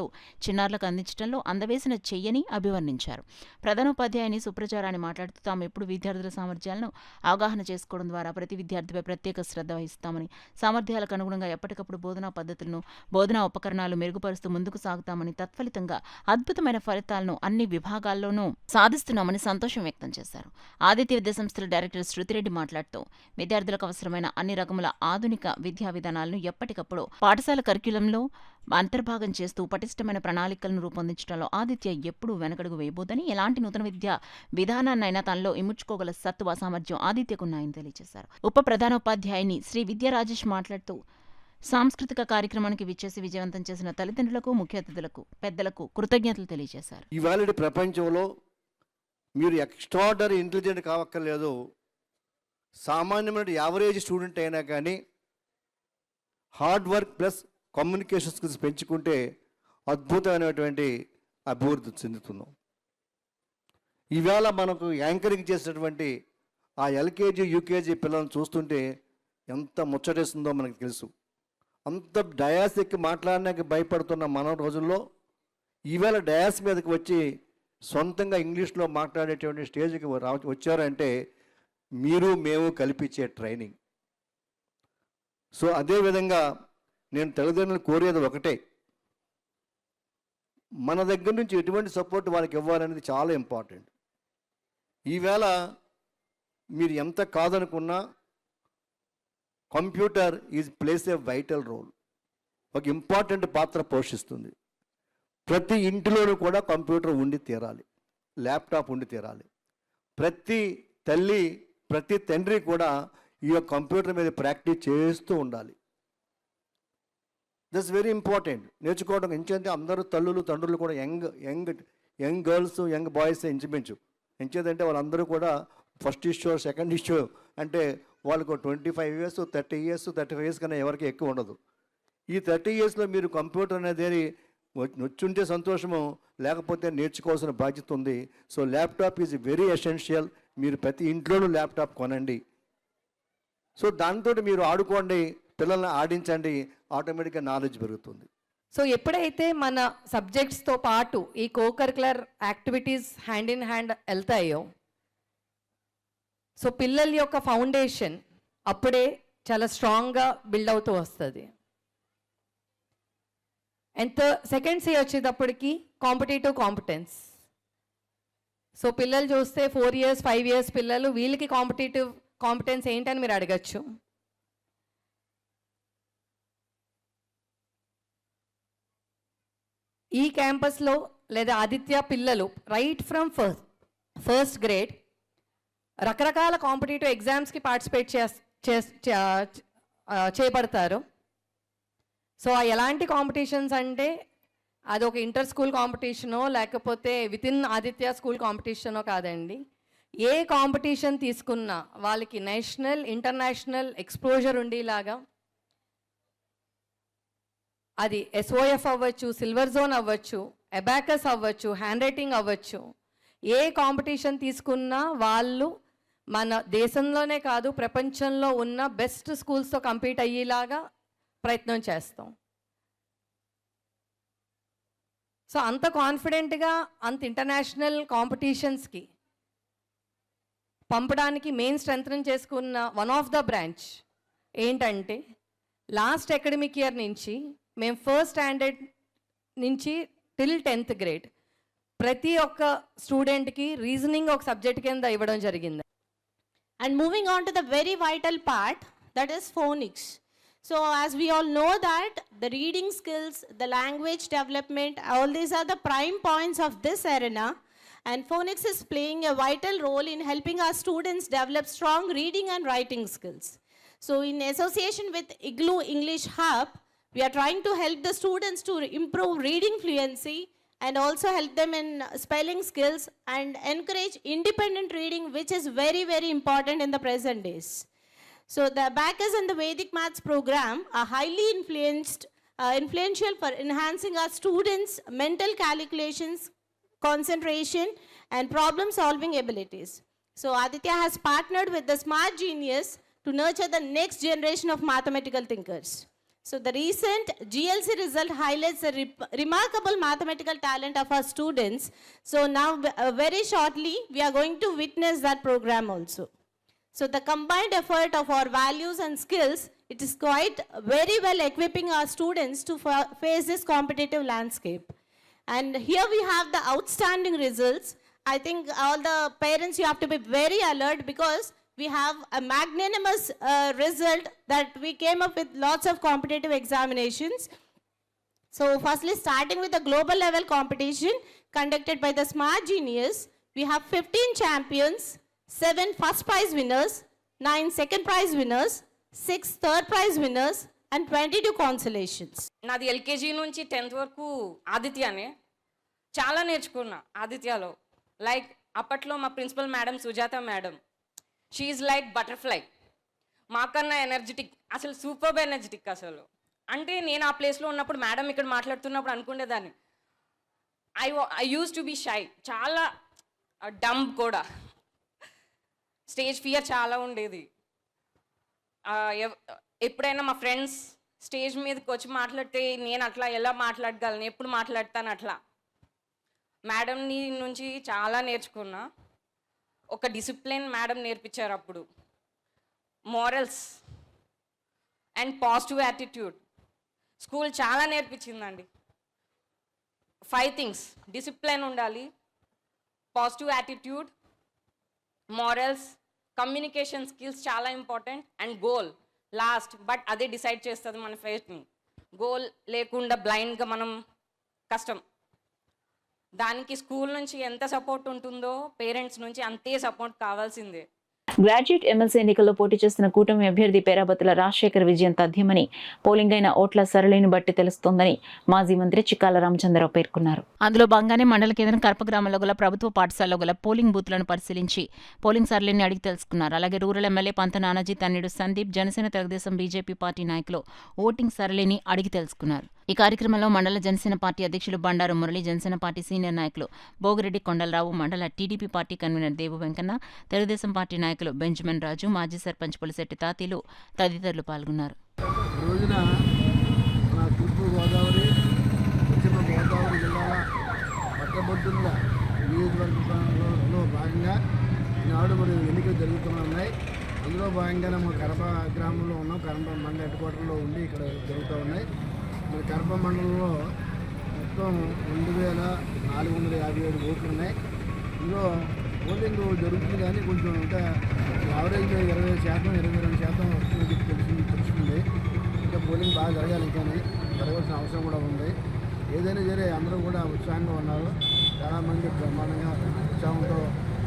చిన్నారులకు అందించడంలో అందవేసిన చెయ్యని అభివర్ణించారు. ప్రధానోపాధ్యాయుని సుప్రచారాన్ని మాట్లాడుతూ తాము ఎప్పుడు విద్యార్థుల సామర్థ్యాలను అవగాహన చేసుకోవడం ద్వారా ప్రతి విద్యార్థిపై ప్రత్యేక శ్రద్ధ వహిస్తామని, సామర్థ్యాలకు అనుగుణంగా ఎప్పటికప్పుడు బోధనా పద్ధతులను, బోధనా ఉపకరణాలు మెరుగుపరుస్తూ ముందుకు సాగుతామని, తత్ఫలితంగా అద్భుతమైన ఫలితాలను అన్ని విభాగాల్లోనూ సాధిస్తున్నామని సంతోషం వ్యక్తం చేశారు. ఆదిత్య విద్యా సంస్థల డైరెక్టర్ శృతిరెడ్డి మాట్లాడుతూ విద్యార్థులకు అవసరమైన అన్ని రకముల ఆధునిక విద్యా విధానాలను ఎప్పటికప్పుడు పాఠశాల కరిక్యులంలో అంతర్భాగం చేస్తూ పటిష్టమైన ప్రణాళికలను రూపొందించడంలో ఆదిత్య ఎప్పుడూ వెనకడుగు వేయబోదని, ఎలాంటి నూతన విద్యా విధానాన్నైనా తనలో ఇముడ్చుకోగల సత్వ సామర్థ్యం ఆదిత్యకున్నాయని తెలియజేశారు. ఉప ప్రధానోపాధ్యాయుని శ్రీ విద్యా రాజేష్ మాట్లాడుతూ సాంస్కృతిక కార్యక్రమానికి విచ్చేసి విజయవంతం చేసిన తల్లిదండ్రులకు, ముఖ్య అతిథులకు, పెద్దలకు కృతజ్ఞతలు తెలియజేశారు. ఇవాళ ప్రపంచంలో మీరు ఎక్స్ట్రాడనరీ ఇంటెలిజెంట్ కావక్కర్లేదు, సామాన్యమైన యావరేజ్ స్టూడెంట్ అయినా కానీ hard work plus communication skills పెంచుకుంటే అద్భుతమైనటువంటి అభివృద్ధి చెందుతున్నాం. ఈవేళ మనకు యాంకరింగ్ చేసినటువంటి ఆ ఎల్కేజీ, యూకేజీ పిల్లలను చూస్తుంటే ఎంత ముచ్చటేస్తుందో మనకు తెలుసు. అంత డయాస్ ఎక్కి మాట్లాడడానికి భయపడుతున్న మన రోజుల్లో ఈవేళ డయాస్ మీదకి వచ్చి సొంతంగా ఇంగ్లీష్లో మాట్లాడేటువంటి స్టేజ్కి వచ్చారంటే మీరు మేము కల్పించే ట్రైనింగ్. సో అదేవిధంగా నేను తల్లిదండ్రులు కోరేది ఒకటే, మన దగ్గర నుంచి ఎటువంటి సపోర్ట్ వాళ్ళకి ఇవ్వాలనేది చాలా ఇంపార్టెంట్. ఈవేళ మీరు ఎంత కాదనుకున్నా computer place a vital role, ఒక ఇంపార్టెంట్ పాత్ర పోషిస్తుంది. ప్రతి ఇంటిలోనూ కూడా కంప్యూటర్ ఉండి తీరాలి, ల్యాప్టాప్ ఉండి తీరాలి. ప్రతి తల్లి, ప్రతి తండ్రి కూడా ఈ యొక్క కంప్యూటర్ మీద ప్రాక్టీస్ చేస్తూ ఉండాలి. That's very important. నేర్చుకోవడం ఎంచేంటే అందరూ తల్లులు, తండ్రులు కూడా యంగ్ గర్ల్స్, యంగ్ బాయ్స్ ఇంచుమించు. ఎంచేదంటే వాళ్ళందరూ కూడా ఫస్ట్ ఇష్యూ, సెకండ్ ఇష్యూ అంటే వాళ్ళకు 25 years, 30 years, 35 years కన్నా ఎవరికి ఎక్కువ ఉండదు. ఈ 30 yearsలో మీరు కంప్యూటర్ అనేది వచ్చుంటే సంతోషము, లేకపోతే నేర్చుకోవాల్సిన బాధ్యత ఉంది. So laptop is very essential. మీరు ప్రతి ఇంట్లోనూ ల్యాప్టాప్ కొనండి. సో దాంతో మీరు ఆడుకోండి, పిల్లల్ని ఆడించండి, ఆటోమేటిక్గా నాలెడ్జ్ పెరుగుతుంది. సో ఎప్పుడైతే మన సబ్జెక్ట్స్తో పాటు ఈ cocurricular activities hand in hand వెళ్తాయో, సో పిల్లల యొక్క ఫౌండేషన్ అప్పుడే చాలా స్ట్రాంగ్గా బిల్డ్ అవుతూ వస్తుంది. అండ్ సెకండ్ సి వచ్చేటప్పటికి కాంపిటేటివ్ కాంపిటెన్స్. సో పిల్లలు చూస్తే 4 years, 5 years పిల్లలు, వీళ్ళకి కాంపిటేటివ్ కాంపిటెన్స్ ఏంటని మీరు అడగచ్చు. ఈ క్యాంపస్లో లేదా ఆదిత్య పిల్లలు రైట్ ఫ్రమ్ ఫస్ట్ గ్రేడ్ రకరకాల కాంపిటేటివ్ ఎగ్జామ్స్కి పార్టిసిపేట్ చేపడతారు. సో ఎలాంటి కాంపిటీషన్స్ అంటే అది ఒక ఇంటర్ స్కూల్ కాంపిటీషనో లేకపోతే వితిన్ ఆదిత్య స్కూల్ కాంపిటీషనో కాదండి. ఏ కాంపిటీషన్ తీసుకున్నా వాళ్ళకి నేషనల్, ఇంటర్నేషనల్ ఎక్స్పోజర్ ఉండేలాగా, అది SOF అవ్వచ్చు, సిల్వర్ జోన్ అవ్వచ్చు, అబాకస్ అవ్వచ్చు, హ్యాండ్ రైటింగ్ అవ్వచ్చు, ఏ కాంపిటీషన్ తీసుకున్నా వాళ్ళు మన దేశంలోనే కాదు ప్రపంచంలో ఉన్న బెస్ట్ స్కూల్స్తో కంపీట్ అయ్యేలాగా ప్రయత్నం చేస్తాం. సో అంత కాన్ఫిడెంట్గా అంత ఇంటర్నేషనల్ కాంపిటీషన్స్కి పంపడానికి మెయిన్ స్ట్రెంథన్ చేసుకున్న వన్ ఆఫ్ ద బ్రాంచ్ ఏంటంటే లాస్ట్ అకాడమిక్ ఇయర్ నుంచి మేము ఫస్ట్ స్టాండర్డ్ నుంచి టిల్ 10th grade ప్రతి ఒక్క స్టూడెంట్కి రీజనింగ్ ఒక సబ్జెక్ట్ కింద ఇవ్వడం జరిగింది. And moving on to the very vital part, that is phonics. So as we all know that the reading skills, the language development, all these are the prime points of this arena. And phonics is playing a vital role in helping our students develop strong reading and writing skills. So in association with IGLU English Hub, we are trying to help the students to improve reading fluency and also help them in spelling skills and encourage independent reading, which is very, very important in the present days. So the Abacus and the Vedic Maths program are highly influential for enhancing our students' mental calculations, concentration, and problem-solving abilities. So Aditya has partnered with the Smart Genius to nurture the next generation of mathematical thinkers. So the recent GLC result highlights the remarkable mathematical talent of our students. So now very shortly we are going to witness that program also. So the combined effort of our values and skills, it is quite very well equipping our students to face this competitive landscape. And here we have the outstanding results. I think all the parents, you have to be very alert because we have a magnanimous result that we came up with lots of competitive examinations. So firstly, starting with the global level competition conducted by the Smart Genius, we have 15 champions, 7 first prize winners, 9 second prize winners, 6 third prize winners, and 22 consolations. నాది ఎల్కేజీ నుంచి 10th వరకు ఆదిత్యనే. చాలా నేర్చుకున్నా ఆదిత్యలో. లైక్ అప్పట్లో మా principal madam Sujatha madam, she is like butterfly. మాకన్నా ఎనర్జెటిక్, అసలు సూపర్బ్ ఎనర్జెటిక్ అసలు. అంటే నేను ఆ ప్లేస్లో ఉన్నప్పుడు మేడం ఇక్కడ మాట్లాడుతున్నప్పుడు అనుకునేదాన్ని I use to be shy, చాలా డమ్ కూడా, స్టేజ్ ఫియర్ చాలా ఉండేది. ఎప్పుడైనా మా ఫ్రెండ్స్ స్టేజ్ మీదకి వచ్చి మాట్లాడితే నేను అట్లా ఎలా మాట్లాడగలను, ఎప్పుడు మాట్లాడతాను అట్లా. మేడం నుంచి చాలా నేర్చుకున్నా. ఒక డిసిప్లిన్ మేడం నేర్పించారు అప్పుడు, morals and positive attitude. School చాలా నేర్పించిందండి. 5 things: డిసిప్లిన్ ఉండాలి, positive attitude, morals, communication skills చాలా important, and goal last. But అదే డిసైడ్ చేస్తుంది మన ఫేస్ని. గోల్ లేకుండా బ్లైండ్గా మనం కష్టం. దానికి స్కూల్ నుంచి ఎంత సపోర్ట్ ఉంటుందో పేరెంట్స్ నుంచి అంతే సపోర్ట్ కావాల్సిందే. గ్రాడ్యుయేట్ ఎమ్మెల్సీ ఎన్నికల్లో పోటీ చేస్తున్న కూటమి అభ్యర్థి పేరాబత్తుల రాజశేఖర్ విజయం తథ్యమని పోలింగ్ అయిన ఓట్ల సరళిని బట్టి తెలుస్తోందని మాజీ మంత్రి చిక్కాల రామచంద్రరావు పేర్కొన్నారు. అందులో భాగంగానే మండల కేంద్రం కరప గ్రామంలో గల ప్రభుత్వ పాఠశాలలో గల పోలింగ్ బూత్లను పరిశీలించి పోలింగ్ సరళిని అడిగి తెలుసుకున్నారు. అలాగే రూరల్ ఎమ్మెల్యే పంత నానాజీ తన్నిడు సందీప్, జనసేన తెలుగుదేశం బీజేపీ పార్టీ నాయకులు ఓటింగ్ సరళిని అడిగి తెలుసుకున్నారు. ఈ కార్యక్రమంలో మండల జనసేన పార్టీ అధ్యక్షులు బండారు మురళి, జనసేన పార్టీ సీనియర్ నాయకులు భోగిరెడ్డి కొండలరావు, మండల టీడీపీ పార్టీ కన్వీనర్ దేవు వెంకన్న, తెలుగుదేశం పార్టీ నాయకులు బెంజమిన్ రాజు, మాజీ సర్పంచ్ పులిశెట్టి తాతీలు తదితరులు పాల్గొన్నారు. రోజున మన తూర్పుగోదావరి, పశ్చిమ గోదావరి జిల్లాల పట్టభద్రుల నియోజకవర్గంలో భాగంగా ఈనాడు మరి ఎన్నికలు జరుగుతున్నాయి. అందులో భాగంగానే మా కడప గ్రామంలో ఉన్నాం. కడప మండల హెడ్ క్వార్టర్లో ఉండి ఇక్కడ జరుగుతూ ఉన్నాయి. మన కడప మండలంలో మొత్తం 2457 ఓట్లు ఉన్నాయి. ఇందులో పోలింగ్ జరుగుతుంది కానీ కొంచెం అంటే యావరేజ్ 20%, 22% తెలుస్తుంది. ఇంకా పోలింగ్ బాగా జరగాలి, కానీ జరగాల్సిన అవసరం కూడా ఉంది. ఏదైనా సరే అందరూ కూడా ఉత్సాహంగా ఉన్నారు. చాలామంది బ్రహ్మాండంగా ఉత్సాహంతో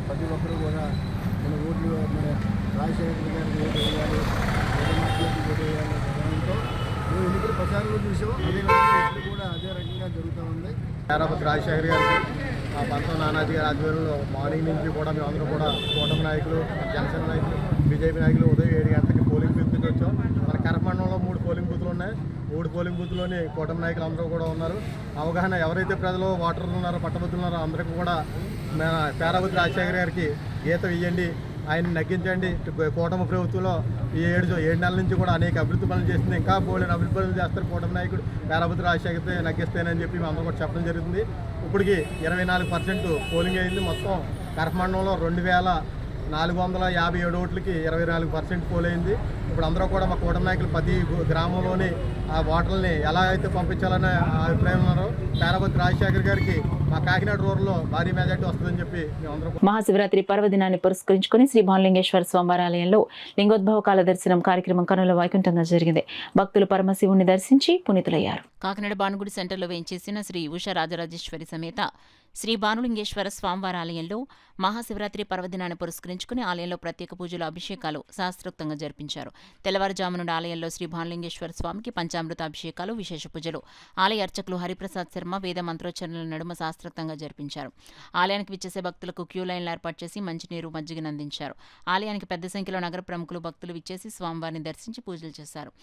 ప్రతి ఒక్కరు కూడా మన ఓట్లు మన రాజశేఖర్ గారికి ఓటు వేయాలి, ఓటు వేయాలి జగన్తో మేము ఎన్నికల ప్రచారంలో చూసాం. అదేవిధంగా ఇప్పుడు కూడా అదే రకంగా జరుగుతూ ఉంది. పేరాబత్తి రాజశేఖర్ గారికి పంత నానాజీ గారి ఆధ్వర్యంలో మార్నింగ్ నుంచి కూడా మేమందరూ కూడా కూటమి నాయకులు, జనసేన నాయకులు, బీజేపీ నాయకులు ఉదయం 7 గంటలకి పోలింగ్ బూత్కి వచ్చాం. మన కరప మండలంలో 3 పోలింగ్ బూత్లు ఉన్నాయి. 3 పోలింగ్ బూత్లోని కూటమి నాయకులు అందరూ కూడా ఉన్నారు. అవగాహన ఎవరైతే ప్రజలు ఓటర్లు ఉన్నారో, పట్టభద్రులు ఉన్నారో అందరికీ కూడా పేరాబత్తి రాజశేఖర్ గారికి గీత వేయండి, ఆయన నగ్గించండి. కూటమి ప్రభుత్వంలో ఈ 7 నెలల నుంచి కూడా అనేక అభివృద్ధి పనులు చేస్తుంది. ఇంకా బోలెడు అభివృద్ధి పనులు చేస్తారు కూటమి నాయకుడు పేరాపతి రాజశేఖర్ నగ్గిస్తానని చెప్పి మేము అందరూ కూడా చెప్పడం జరుగుతుంది. ఇప్పటికి 24% పోలింగ్ అయింది. మొత్తం కరపమండలంలో 2457 ఓట్లకి 24% పోల్ అయింది. ఇప్పుడు అందరూ కూడా మా కూటమి నాయకులు ప్రతి గ్రామంలోని ఆ ఓటర్లని ఎలా అయితే పంపించాలనే అభిప్రాయం ఉన్నారో పేరాపతి రాజశేఖర్ గారికి మా కాకినాడ రూరల్లో భారీ మెజార్టీ వస్తుందని చెప్పి మేమందరం. మహాశివరాత్రి పర్వదినాన్ని పురస్కరించుకుని శ్రీ భానులింగేశ్వర స్వామివారి ఆలయంలో లింగోద్భవ కాల దర్శనం కార్యక్రమం కనుల వైకుంఠంగా జరిగింది. భక్తులు పరమశివుని దర్శించి పునీతులయ్యారు. కాకినాడ భానుగుడి సెంటర్లో వేయించేసిన శ్రీ ఉషా రాజరాజేశ్వరి సమేత శ్రీ భానులింగేశ్వర స్వామివారి ఆలయంలో మహాశివరాత్రి పర్వదినాన్ని పురస్కరించుకుని ఆలయంలో ప్రత్యేక పూజలు, అభిషేకాలు శాస్త్రోక్తంగా జరిపించారు. తెల్లవారుజాము నుండి ఆలయంలో శ్రీ భానులింగేశ్వర స్వామికి పంచామృత అభిషేకాలు, విశేష పూజలు ఆలయ అర్చకులు హరిప్రసాద్ శర్మ వేద మంత్రోచ్చరణల నడుమ శాస్త్రోక్తంగా జరిపించారు. ఆలయానికి విచ్చేసే భక్తులకు క్యూ లైన్లు ఏర్పాటు చేసి మంచినీరు, మజ్జిగను అందించారు. ఆలయానికి పెద్ద సంఖ్యలో నగర ప్రముఖులు, భక్తులు విచ్చేసి స్వామివారిని దర్శించి పూజలు చేశారు.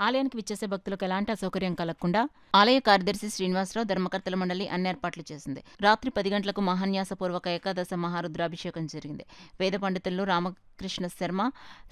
ఆలయానికి విచ్చేసే భక్తులకు ఎలాంటి అసౌకర్యం కలగకుండా ఆలయ కార్యదర్శి శ్రీనివాసరావు, ధర్మకర్తల మండలి అన్ని ఏర్పాట్లు చేసింది. రాత్రి 10 గంటలకు మహాన్యాసపూర్వక ఏకాదశ మహారుద్రాభిషేకం జరిగింది. వేద పండితులు రామకృష్ణ శర్మ,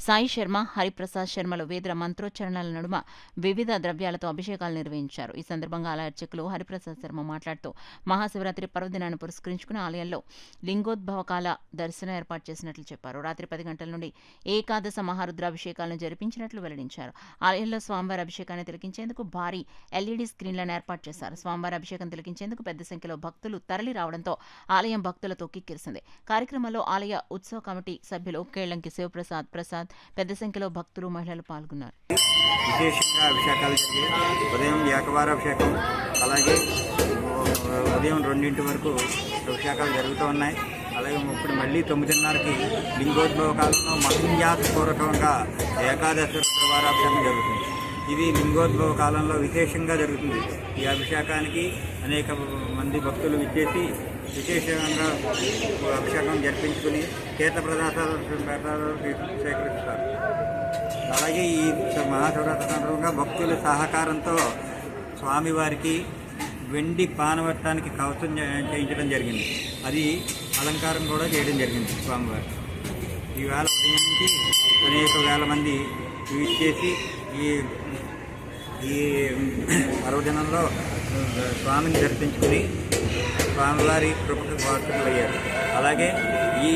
సాయి శర్మ, హరిప్రసాద్ శర్మలు వేద మంత్రోచ్చరణల నడుమ వివిధ ద్రవ్యాలతో అభిషేకాలు నిర్వహించారు. ఈ సందర్భంగా ఆలయ అర్చకులు హరిప్రసాద్ శర్మ మాట్లాడుతూ మహాశివరాత్రి పర్వదినాన్ని పురస్కరించుకుని ఆలయంలో లింగోద్భవ కాల దర్శనం ఏర్పాటు చేసినట్లు చెప్పారు. రాత్రి 10 గంటల నుండి ఏకాదశ మహారుద్రాభిషేకాలను జరిపించినట్లు వెల్లడించారు. ఆలయంలో స్వామివారి అభిషేకాన్ని తిలకించేందుకు భారీ LED స్క్రీన్లను ఏర్పాటు చేశారు. స్వామివారి అభిషేకం తిలకించేందుకు పెద్ద సంఖ్యలో భక్తులు తరలి రావడంతో ఆలయం భక్తులతో కిక్కిరిసింది. కార్యక్రమంలో ఆలయ ఉత్సవ కమిటీ సభ్యులు కేళ్లంకి శివప్రసాద్ ప్రసాద్, పెద్ద సంఖ్యలో భక్తులు, మహిళలు పాల్గొన్నారు. విశేషంగా అభిషేకాలు ఉదయం ఏకవార అభిషేకం, అలాగే ఉదయం 2 వరకు అభిషేకాలు జరుగుతూ ఉన్నాయి. అలాగే ఇప్పుడు మళ్ళీ 9:30కి లింగోద్భవ కాలంలో మహిన్యాసపూర్వకంగా ఏకాదశి రుద్రవారాభిషేకం జరుగుతుంది. ఇది లింగోద్భవ కాలంలో విశేషంగా జరుగుతుంది. ఈ అభిషేకానికి అనేక మంది భక్తులు విచ్చేసి విశేషంగా అభిషేకం జరిపించుకుని తీర్థ ప్రసాదాలు సేకరిస్తారు. అలాగే ఈ మహాశివరాత్రి సందర్భంగా భక్తుల సహకారంతో స్వామివారికి వెండి పానవట్టానికి కవచం చేయించడం జరిగింది. అది అలంకారం కూడా చేయడం జరిగింది స్వామివారికి. ఈవేళ ఉదయం నుంచి అనేక వేల మంది విచ్చేసి ఈ పర్వదినంలో స్వామిని దర్శించుకుని స్వామివారి కృపకు పాత్రులయ్యారు. అలాగే ఈ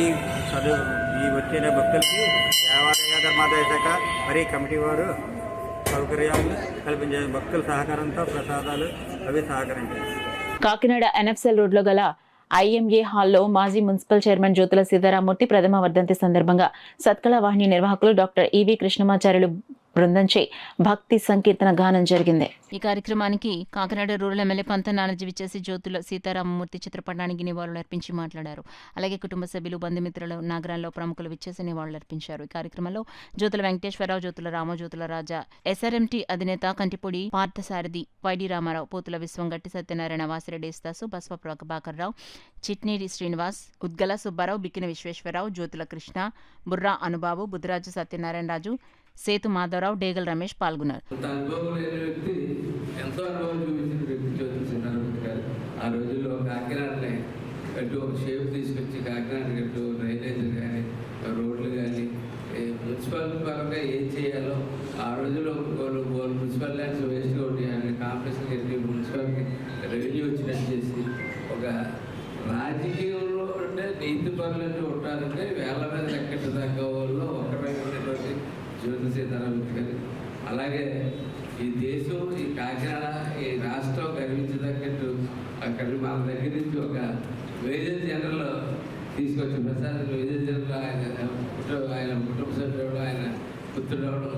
వచ్చిన భక్తులకి దేవాలయ ధర్మాదాయ శాఖ మరి కమిటీ వారు సౌకర్యాలు కల్పించే భక్తుల సహకారంతో ప్రసాదాలు అవి సహకరించారు. కాకినాడ NFCL రోడ్లో గల IMA హాల్లో మాజీ మున్సిపల్ చైర్మన్ జ్యోతుల సీతారామూర్తి ప్రథమ వర్ధంతి సందర్భంగా సత్కళా వాహిని నిర్వాహకులు డాక్టర్ EV కృష్ణమాచార్యులు బృందంచే భక్తి సంకీర్తన గానం జరిగింది. ఈ కార్యక్రమానికి కాకినాడ రూరల్ ఎమ్మెల్యే పంత నానాజీ విచ్చేసి జ్యోతుల సీతారామమూర్తి చిత్రపటానికి నివాళులు అర్పించి మాట్లాడారు. అలాగే కుటుంబ సభ్యులు, బంధుమిత్రులు, నగరాల్లో ప్రముఖులు విచ్చేసి నివాళులు అర్పించారు. ఈ కార్యక్రమంలో జ్యోతుల వెంకటేశ్వరరావు, జ్యోతుల రామ, జ్యోతుల రాజా, SRMT అధినేత కంటిపొడి పార్థసారథి, YD రామారావు, పోతుల విశ్వం, గట్టి సత్యనారాయణ, వాసిరెడ్డి యేసుదాసు, బస్వ ప్రభాకర్రావు, చిట్నీరి శ్రీనివాస్, ఉద్గల సుబ్బారావు, బిక్కిన విశ్వేశ్వరరావు, జ్యోతుల కృష్ణ, బుర్రా అనుబాబు, బుద్ధిరాజు సత్యనారాయణ రాజు, సేతు మాధవరావు, డేగల్ రమేష్ పాల్గొన్నారు. ఎంతో అనుభవం చూపించిన వ్యక్తి జ్యోతుల సీతారామూర్తి గారు. ఆ రోజుల్లో కాకినాడని అటు ఒక షేప్ తీసుకొచ్చి కాకినాడ అటు డ్రైనేజీలు కానీ, రోడ్లు కానీ, మున్సిపల్ పరంగా ఏం చేయాలో ఆ రోజుల్లో మున్సిపల్ ల్యాండ్స్ వేస్ట్గా ఉంటాయి. కాంప్లెక్స్ కట్టి మున్సిపాలిటీ రెవెన్యూ వచ్చినట్టు చేసి ఒక రాజకీయంలో అంటే నీతి పనులన్నీ ఉంటారంటే వేళ్ల మీద లెక్కట్టు దాకా వాళ్ళు ఒక్కడే ఉన్నటువంటి జ్యోతుల సీతారామూర్తి గారు. అలాగే ఈ దేశం, ఈ కాకినాడ, ఈ రాష్ట్రం గర్వించదగ్గట్టు అక్కడ మన దగ్గర నుంచి ఒక మేజర్ జనరల్ తీసుకొచ్చి ప్రసాద్ మేజర్ జనరల్ ఆయన కుటుంబ సభ్యుడు, ఆయన పుత్రుడు అవడం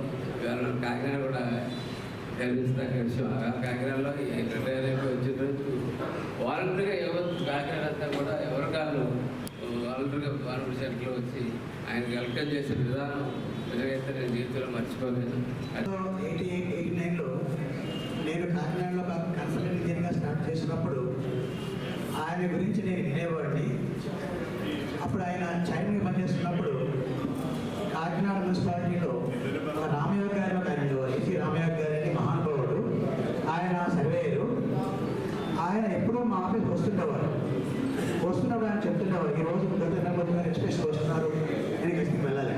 కాకినాడ కూడా గర్వించదగ్గ విషయం. కాకినాడలో రిటైర్ అయిపోయి వచ్చిన రోజు వాలంటరీగా ఎవరు కాకినాడ అంతా కూడా ఎవరికాళ్ళు వాలంటరీగా వాలంటరీ సెంటర్లో వచ్చి ఆయన వెల్కమ్ చేసిన విధానం నిజంగా నేను జీవితంలో మర్చిపోలేదు. 89లో నేను కాకినాడలో కన్సల్టెంట్ ఇంజనీర్గా స్టార్ట్ చేసినప్పుడు ఆయన గురించి నేను వినేవాడిని. అప్పుడు ఆయన చైర్మన్గా పనిచేస్తున్నప్పుడు కాకినాడ మున్సిపాలిటీలో రామయ్య గారు ఒక ఆయన ఏసీ రామయ్య గారు అని మహానుభావుడు, ఆయన సర్వేయరు. ఆయన ఎప్పుడూ మా ఆఫీస్కి వస్తుండేవారు. ఆయన చెప్తుండేవారు, ఈరోజు గత నెల ఎక్స్ప్రెస్ వస్తున్నారు, వెనక్కి వెళ్ళాలి.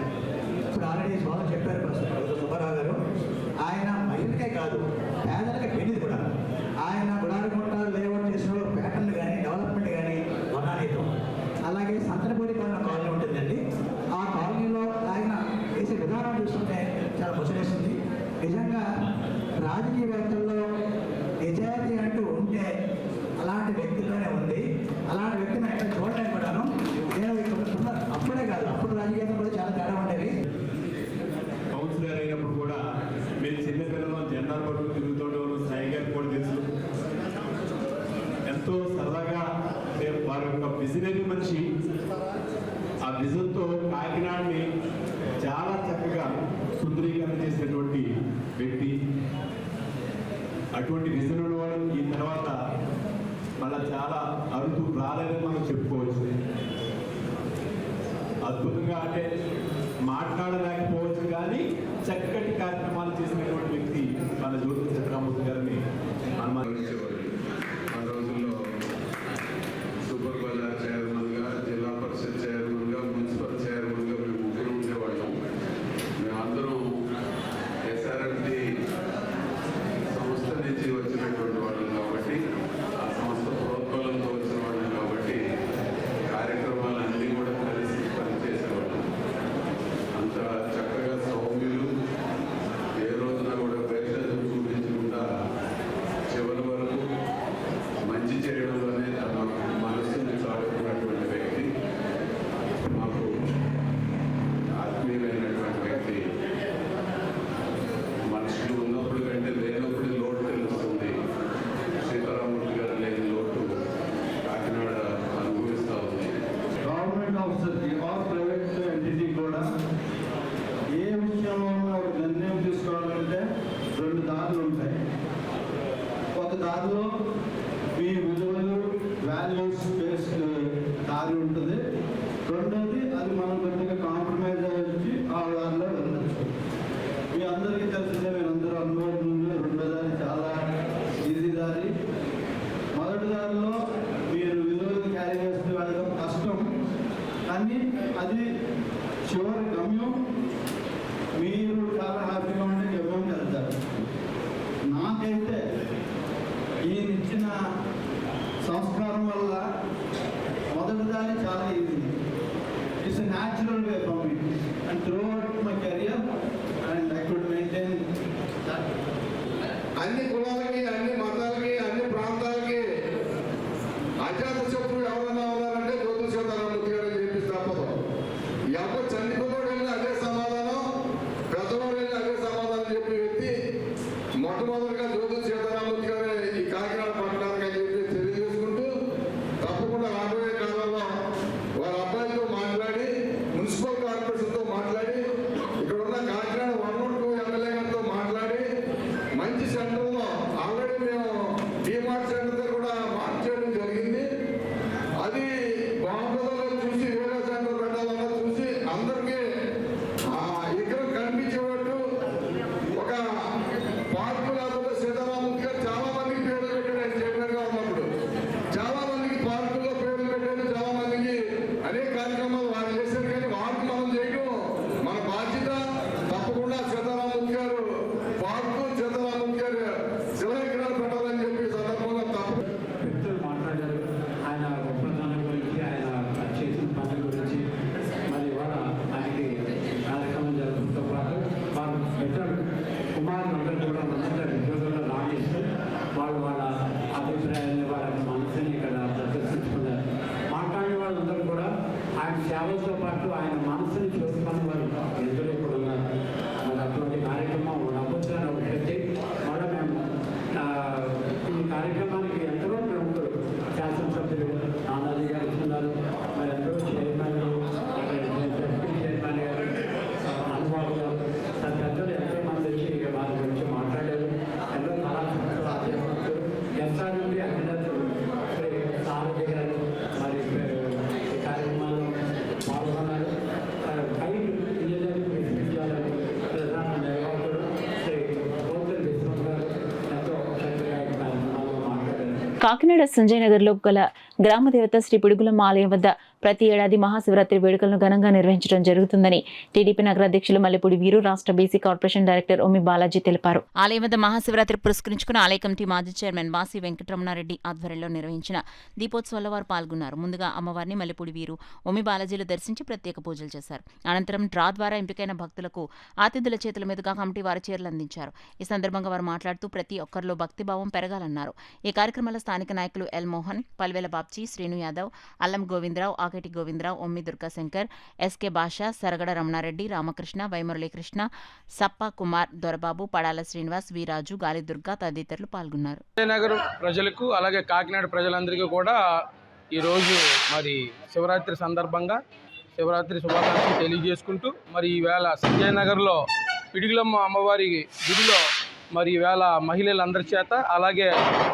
ఇప్పుడు ఆల్రెడీ స్వామి చెప్పారు సుబ్బారావు గారు, ఆయన మహిళలకే కాదు పేదలకి పెళ్లిది కూడా. ఆయన గుడారిగుంట లేఅవుట్ చేసిన ప్యాటర్న్ కానీ డెవలప్మెంట్ కానీ వర్ణాతీతం. అలాగే సంతనపూడి కాలనీ ఉంటుందండి, ఆ కాలనీలో ఆయన వేసే విధానం చూస్తుంటే చాలా ముచ్చటేస్తుంది. నిజంగా రాజకీయవేత్తల్లో నిజాయితీ అంటూ ఉంటే అలాంటి వ్యక్తిలోనే ఉంది. అలాంటి వ్యక్తిని ఎక్కడ చూడలేక కూడాను. నేను ఇక్కడ అప్పుడే కాదు, అప్పుడు రాజకీయాలు కూడా చాలా తేడా ఉండేవి. కౌన్సిలర్ అయినప్పుడు కూడా మేము చిన్నపిల్లలు జెండా పట్టుకు తిరుగుతుండేవారు. సాయి గారికి కూడా తెలుసు, ఎంతో సరదాగా వారి యొక్క విజనరీ మనిషి. ఆ విజన్తో కాకినాడని చాలా చక్కగా సుందరీకరణ చేసినటువంటి వ్యక్తి. అటువంటి విజన్ ఉన్నవాడు ఈ తర్వాత మళ్ళీ చాలా అరుదు రాలేదని మనం చెప్పుకోవచ్చు. అద్భుతంగా అంటే మాట్లాడలేకపోవచ్చు కానీ చక్కటి కార్యక్రమాలు చేసినటువంటి వ్యక్తి మన జ్యోతి చంద్రమూర్తి గారిని మనం ఆ రోజుల్లో సూపర్ బజార్ చైర్మన్గా, జిల్లా పరిషత్ చైర్మన్గా, మున్సిపల్ చైర్మన్గా మేము ముగ్గురు ఉండేవాళ్ళం. మేమందరం ఎస్ఆర్ఎంటి సంస్థ నుంచి వచ్చినటువంటి వాళ్ళం కాబట్టి, ఆ సంస్థ ప్రోత్సాహంతో వచ్చిన వాళ్ళం కాబట్టి కార్యక్రమాలన్నీ కూడా కలిసి పనిచేసేవాళ్ళం. అంత చక్కగా సౌమ్యులు, ఏ రోజున కూడా ప్రేక్షకులు చూపించకుండా చివరి వరకు మంచి చేయడంలోనే తన మనస్సుని చాటుకున్నటువంటి వ్యక్తి, మాకు ఆత్మీయులైనటువంటి వ్యక్తి. మనుషులు ఉన్నప్పుడు కంటే లేనప్పుడు లోటు తెలుస్తుంది. సీతారామూర్తి గారు లేని లోటు కాకినాడ అనుభవిస్తూ ఉంది. గవర్నమెంట్ ఆఫీసర్కి ఆర్ ప్రైవేట్ ఎంటిటీ కూడా ఏ విషయంలో ఒక నిర్ణయం తీసుకోవాలంటే రెండు దారులు ఉంటాయి. ఒక దారిలో మీ విలువలు వాల్యూస్ బేస్డ్ దారి ఉంటుంది. రెండోది అది మనం కొద్దిగా కాంప్రమైజ్ అయ్యి ఆ దారిలో వెళ్ళచ్చు. మీ అందరికీ తెలిసిందే, మీరందరూ అనుభవం నుండి రెండో దారి చాలా ఈజీ దారి. మొదటి దారిలో మీరు విలువలు క్యారీ చేస్తూ వెళ్ళడం కష్టం, కానీ అది చివరి గమ్యం. మీరు చాలా హ్యాపీగా ఉంటే గమ్యం వెళ్తారు. నాకైతే ఈయన ఇచ్చిన సంస్కారం వల్ల మొదటి దారి చాలా easy. It's a natural way for me and through out my career and I could maintain that. అన్ని కులాలకి, అన్ని మతాలకి, అన్ని ప్రాంతాలకి అజాత శత్రువు ఎవరన్నా ఉన్నారంటే జ్యోతి సీతారామూర్తి గారు అని చెప్పి తప్పదు. ఎవరు చండిపోడు వెళ్ళి అదే సమాధానం, పెద్దవాడు వెళ్ళి అదే సమాధానం చెప్పే వ్యక్తి మొట్టమొదటిగా జ్యోతి సీతారామూర్తి గారు ఈ కాకినాడ పట్టణానికి అని చెప్పి తెలియజేసుకుంటూ, తప్పకుండా రాబోయే కాలంలో వారి అబ్బాయిలతో మాట్లాడి, మున్సిపల్ కార్పొరేషన్తో మాట్లాడి, ఇక్కడ ఉన్న కాకినాడ 102 ఎమ్మెల్యే గారితో మాట్లాడి, మంచి సెంటర్లో ఆల్రెడీ మేము డిమార్ట్ సెంటర్ కూడా మార్చేయడం జరిగింది. అది బాగుంటుందో చూసి వేరే సెంటర్ పెట్టాలన్నా చూసి అందరికీ ఇక్కడ కనిపించేటట్టు ఒక పార్కు లేకపోతే సీతారామూర్తి గారు చాలా మందికి పేర్లు పెట్టాడు. ఆయన చైర్మన్గా ఉన్నప్పుడు చాలా మందికి పార్కుల్లో పేర్లు పెట్టాడు. చాలా మందికి అనేక కార్యక్రమాలు వారు చేశారు. కానీ వారికి మనం చేయడం మన బాధ్యత. తప్పకుండా సీతారామూర్తి గారు పార్కు, సీతారామూర్తి గారు శివవిగ్రహాలు పెట్టాలని చెప్పి సందర్భంగా వ్యక్తులు మాట్లాడారు. ఆయన గొప్పతనం గురించి, ఆయన చేసిన పనుల గురించి, మరి ఇవాళ ఆయనకి కార్యక్రమం జరగడంతో పాటు వారు ఇద్దరు కుమారులందరూ కూడా మంచిగా ఉద్యోగంలో రాణిస్తూ వాళ్ళు వాళ్ళ అభిప్రాయాన్ని, వాళ్ళ మనసుని ఇక్కడ ప్రదర్శించుకున్నారు. మాట్లాడే వాళ్ళందరూ కూడా ఆయన సేవలతో పాటు ఆయన మనసుని చూసుకుని వారు ఎదురు ఇప్పుడు ఉన్నారు. మరి అటువంటి కార్యక్రమం నవ్వుతున్న ఒక వ్యక్తి. మళ్ళీ మేము ఈ కార్యక్రమానికి ఎందరో ప్రముఖులు, శాసనసభ్యులు నానాజీ గారు ఇస్తున్నారు. మరి ఎందరో చైర్మన్లు, డిప్యూటీ చైర్మన్ గారు, అనుభవం గారు, పెద్దలు ఎంతో మంది వచ్చి వారి గురించి మాట్లాడారు. ఎంతో కళాకారులు, అధ్యాపకులు, ఎస్ఆర్ నుండి అభినందనలు సారథి గారు మరి ఈ కార్యక్రమాల్లో పాల్గొన్నారు. కైట్ ఇంజనీరింగ్ విశ్వవిద్యాలయం ప్రధాన నిర్వాహకుడు శ్రీ గౌతమ్ విశ్వం గారు ఎంతో చక్కగా ఈ కార్యక్రమాల్లో మాట్లాడారు. కాకినాడ సంజయ్ నగర్లో గల గ్రామ దేవత శ్రీ పిడుగులమ్మ ఆలయం వద్ద ప్రతి ఏడాది మహాశివరాత్రి వేడుకలను ఘనంగా నిర్వహించడం జరుగుతుందని టీడీపీ నగర అధ్యక్షులు మల్లెపూడి వీరు, రాష్ట్ర బీసీ కార్పొరేషన్ డైరెక్టర్ ఒమ్మి బాలాజీ తెలిపారు. ఆలయం వద్ద మహాశివరాత్రి పురస్కరించుకున్న ఆలయ కమిటీ మాజీ చైర్మన్ బాసి వెంకటరమణారెడ్డి ఆధ్వర్యంలో నిర్వహించిన దీపోత్సవాల్లో వారు పాల్గొన్నారు. ముందుగా అమ్మవారిని మల్లెపూడి వీరు, ఒమ్మి బాలాజీలు దర్శించి ప్రత్యేక పూజలు చేశారు. అనంతరం డ్రా ద్వారా ఎంపికైన భక్తులకు ఆతిథుల చేతుల మీదుగా కమిటీ వారు చీరలు అందించారు. ఈ సందర్భంగా వారు మాట్లాడుతూ ప్రతి ఒక్కరిలో భక్తిభావం పెరగాలన్నారు. ఈ కార్యక్రమంలో స్థానిక నాయకులు ఎల్ మోహన్, పల్వేల బాబ్జీ, శ్రీను యాదవ్, అల్లం గోవిందరావు, ఆకేటి గోవిందరావు, ఒమ్మి దుర్గాశంకర్, ఎస్కే భాష, సరగడ రమణారెడ్డి, రామకృష్ణ, వైమురళీకృష్ణ, సప్ప కుమార్, దొరబాబు, పడాల శ్రీనివాస్, వీరాజు, గాలిదుర్గా తదితరులు పాల్గొన్నారు. విజయనగరం ప్రజలకు అలాగే కాకినాడ ప్రజలందరికీ కూడా ఈరోజు మరి శివరాత్రి సందర్భంగా శివరాత్రి శుభాకాంక్షలు తెలియజేసుకుంటూ మరి ఈవేళ విజయనగర్లో పిడుగులమ్మ అమ్మవారి గుడిలో మరి ఈవేళ మహిళలందరి చేత అలాగే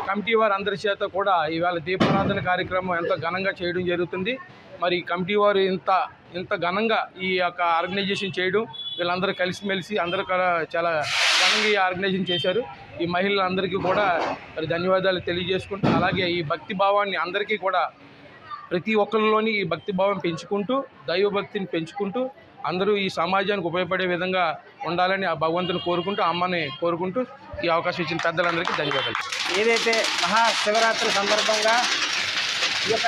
కమిటీ వారు అందరి చేత కూడా ఈవేళ దీపారాధన కార్యక్రమం ఎంతో ఘనంగా చేయడం జరుగుతుంది. మరి కమిటీ వారు ఇంత ఘనంగా ఈ యొక్క ఆర్గనైజేషన్ చేయడం, వీళ్ళందరూ కలిసిమెలిసి అందరూ చాలా ఘనంగా ఈ ఆర్గనైజేషన్ చేశారు. ఈ మహిళలందరికీ కూడా మరి ధన్యవాదాలు తెలియజేసుకుంటూ అలాగే ఈ భక్తి భావాన్ని అందరికీ కూడా ప్రతి ఒక్కరిలోని ఈ భక్తి భావం పెంచుకుంటూ దైవభక్తిని పెంచుకుంటూ అందరూ ఈ సమాజానికి ఉపయోగపడే విధంగా ఉండాలని ఆ భగవంతుని కోరుకుంటూ, అమ్మని కోరుకుంటూ ఈ అవకాశం ఇచ్చిన పెద్దలందరికీ ధన్యవాదాలు. ఏదైతే మహాశివరాత్రి సందర్భంగా ఈ యొక్క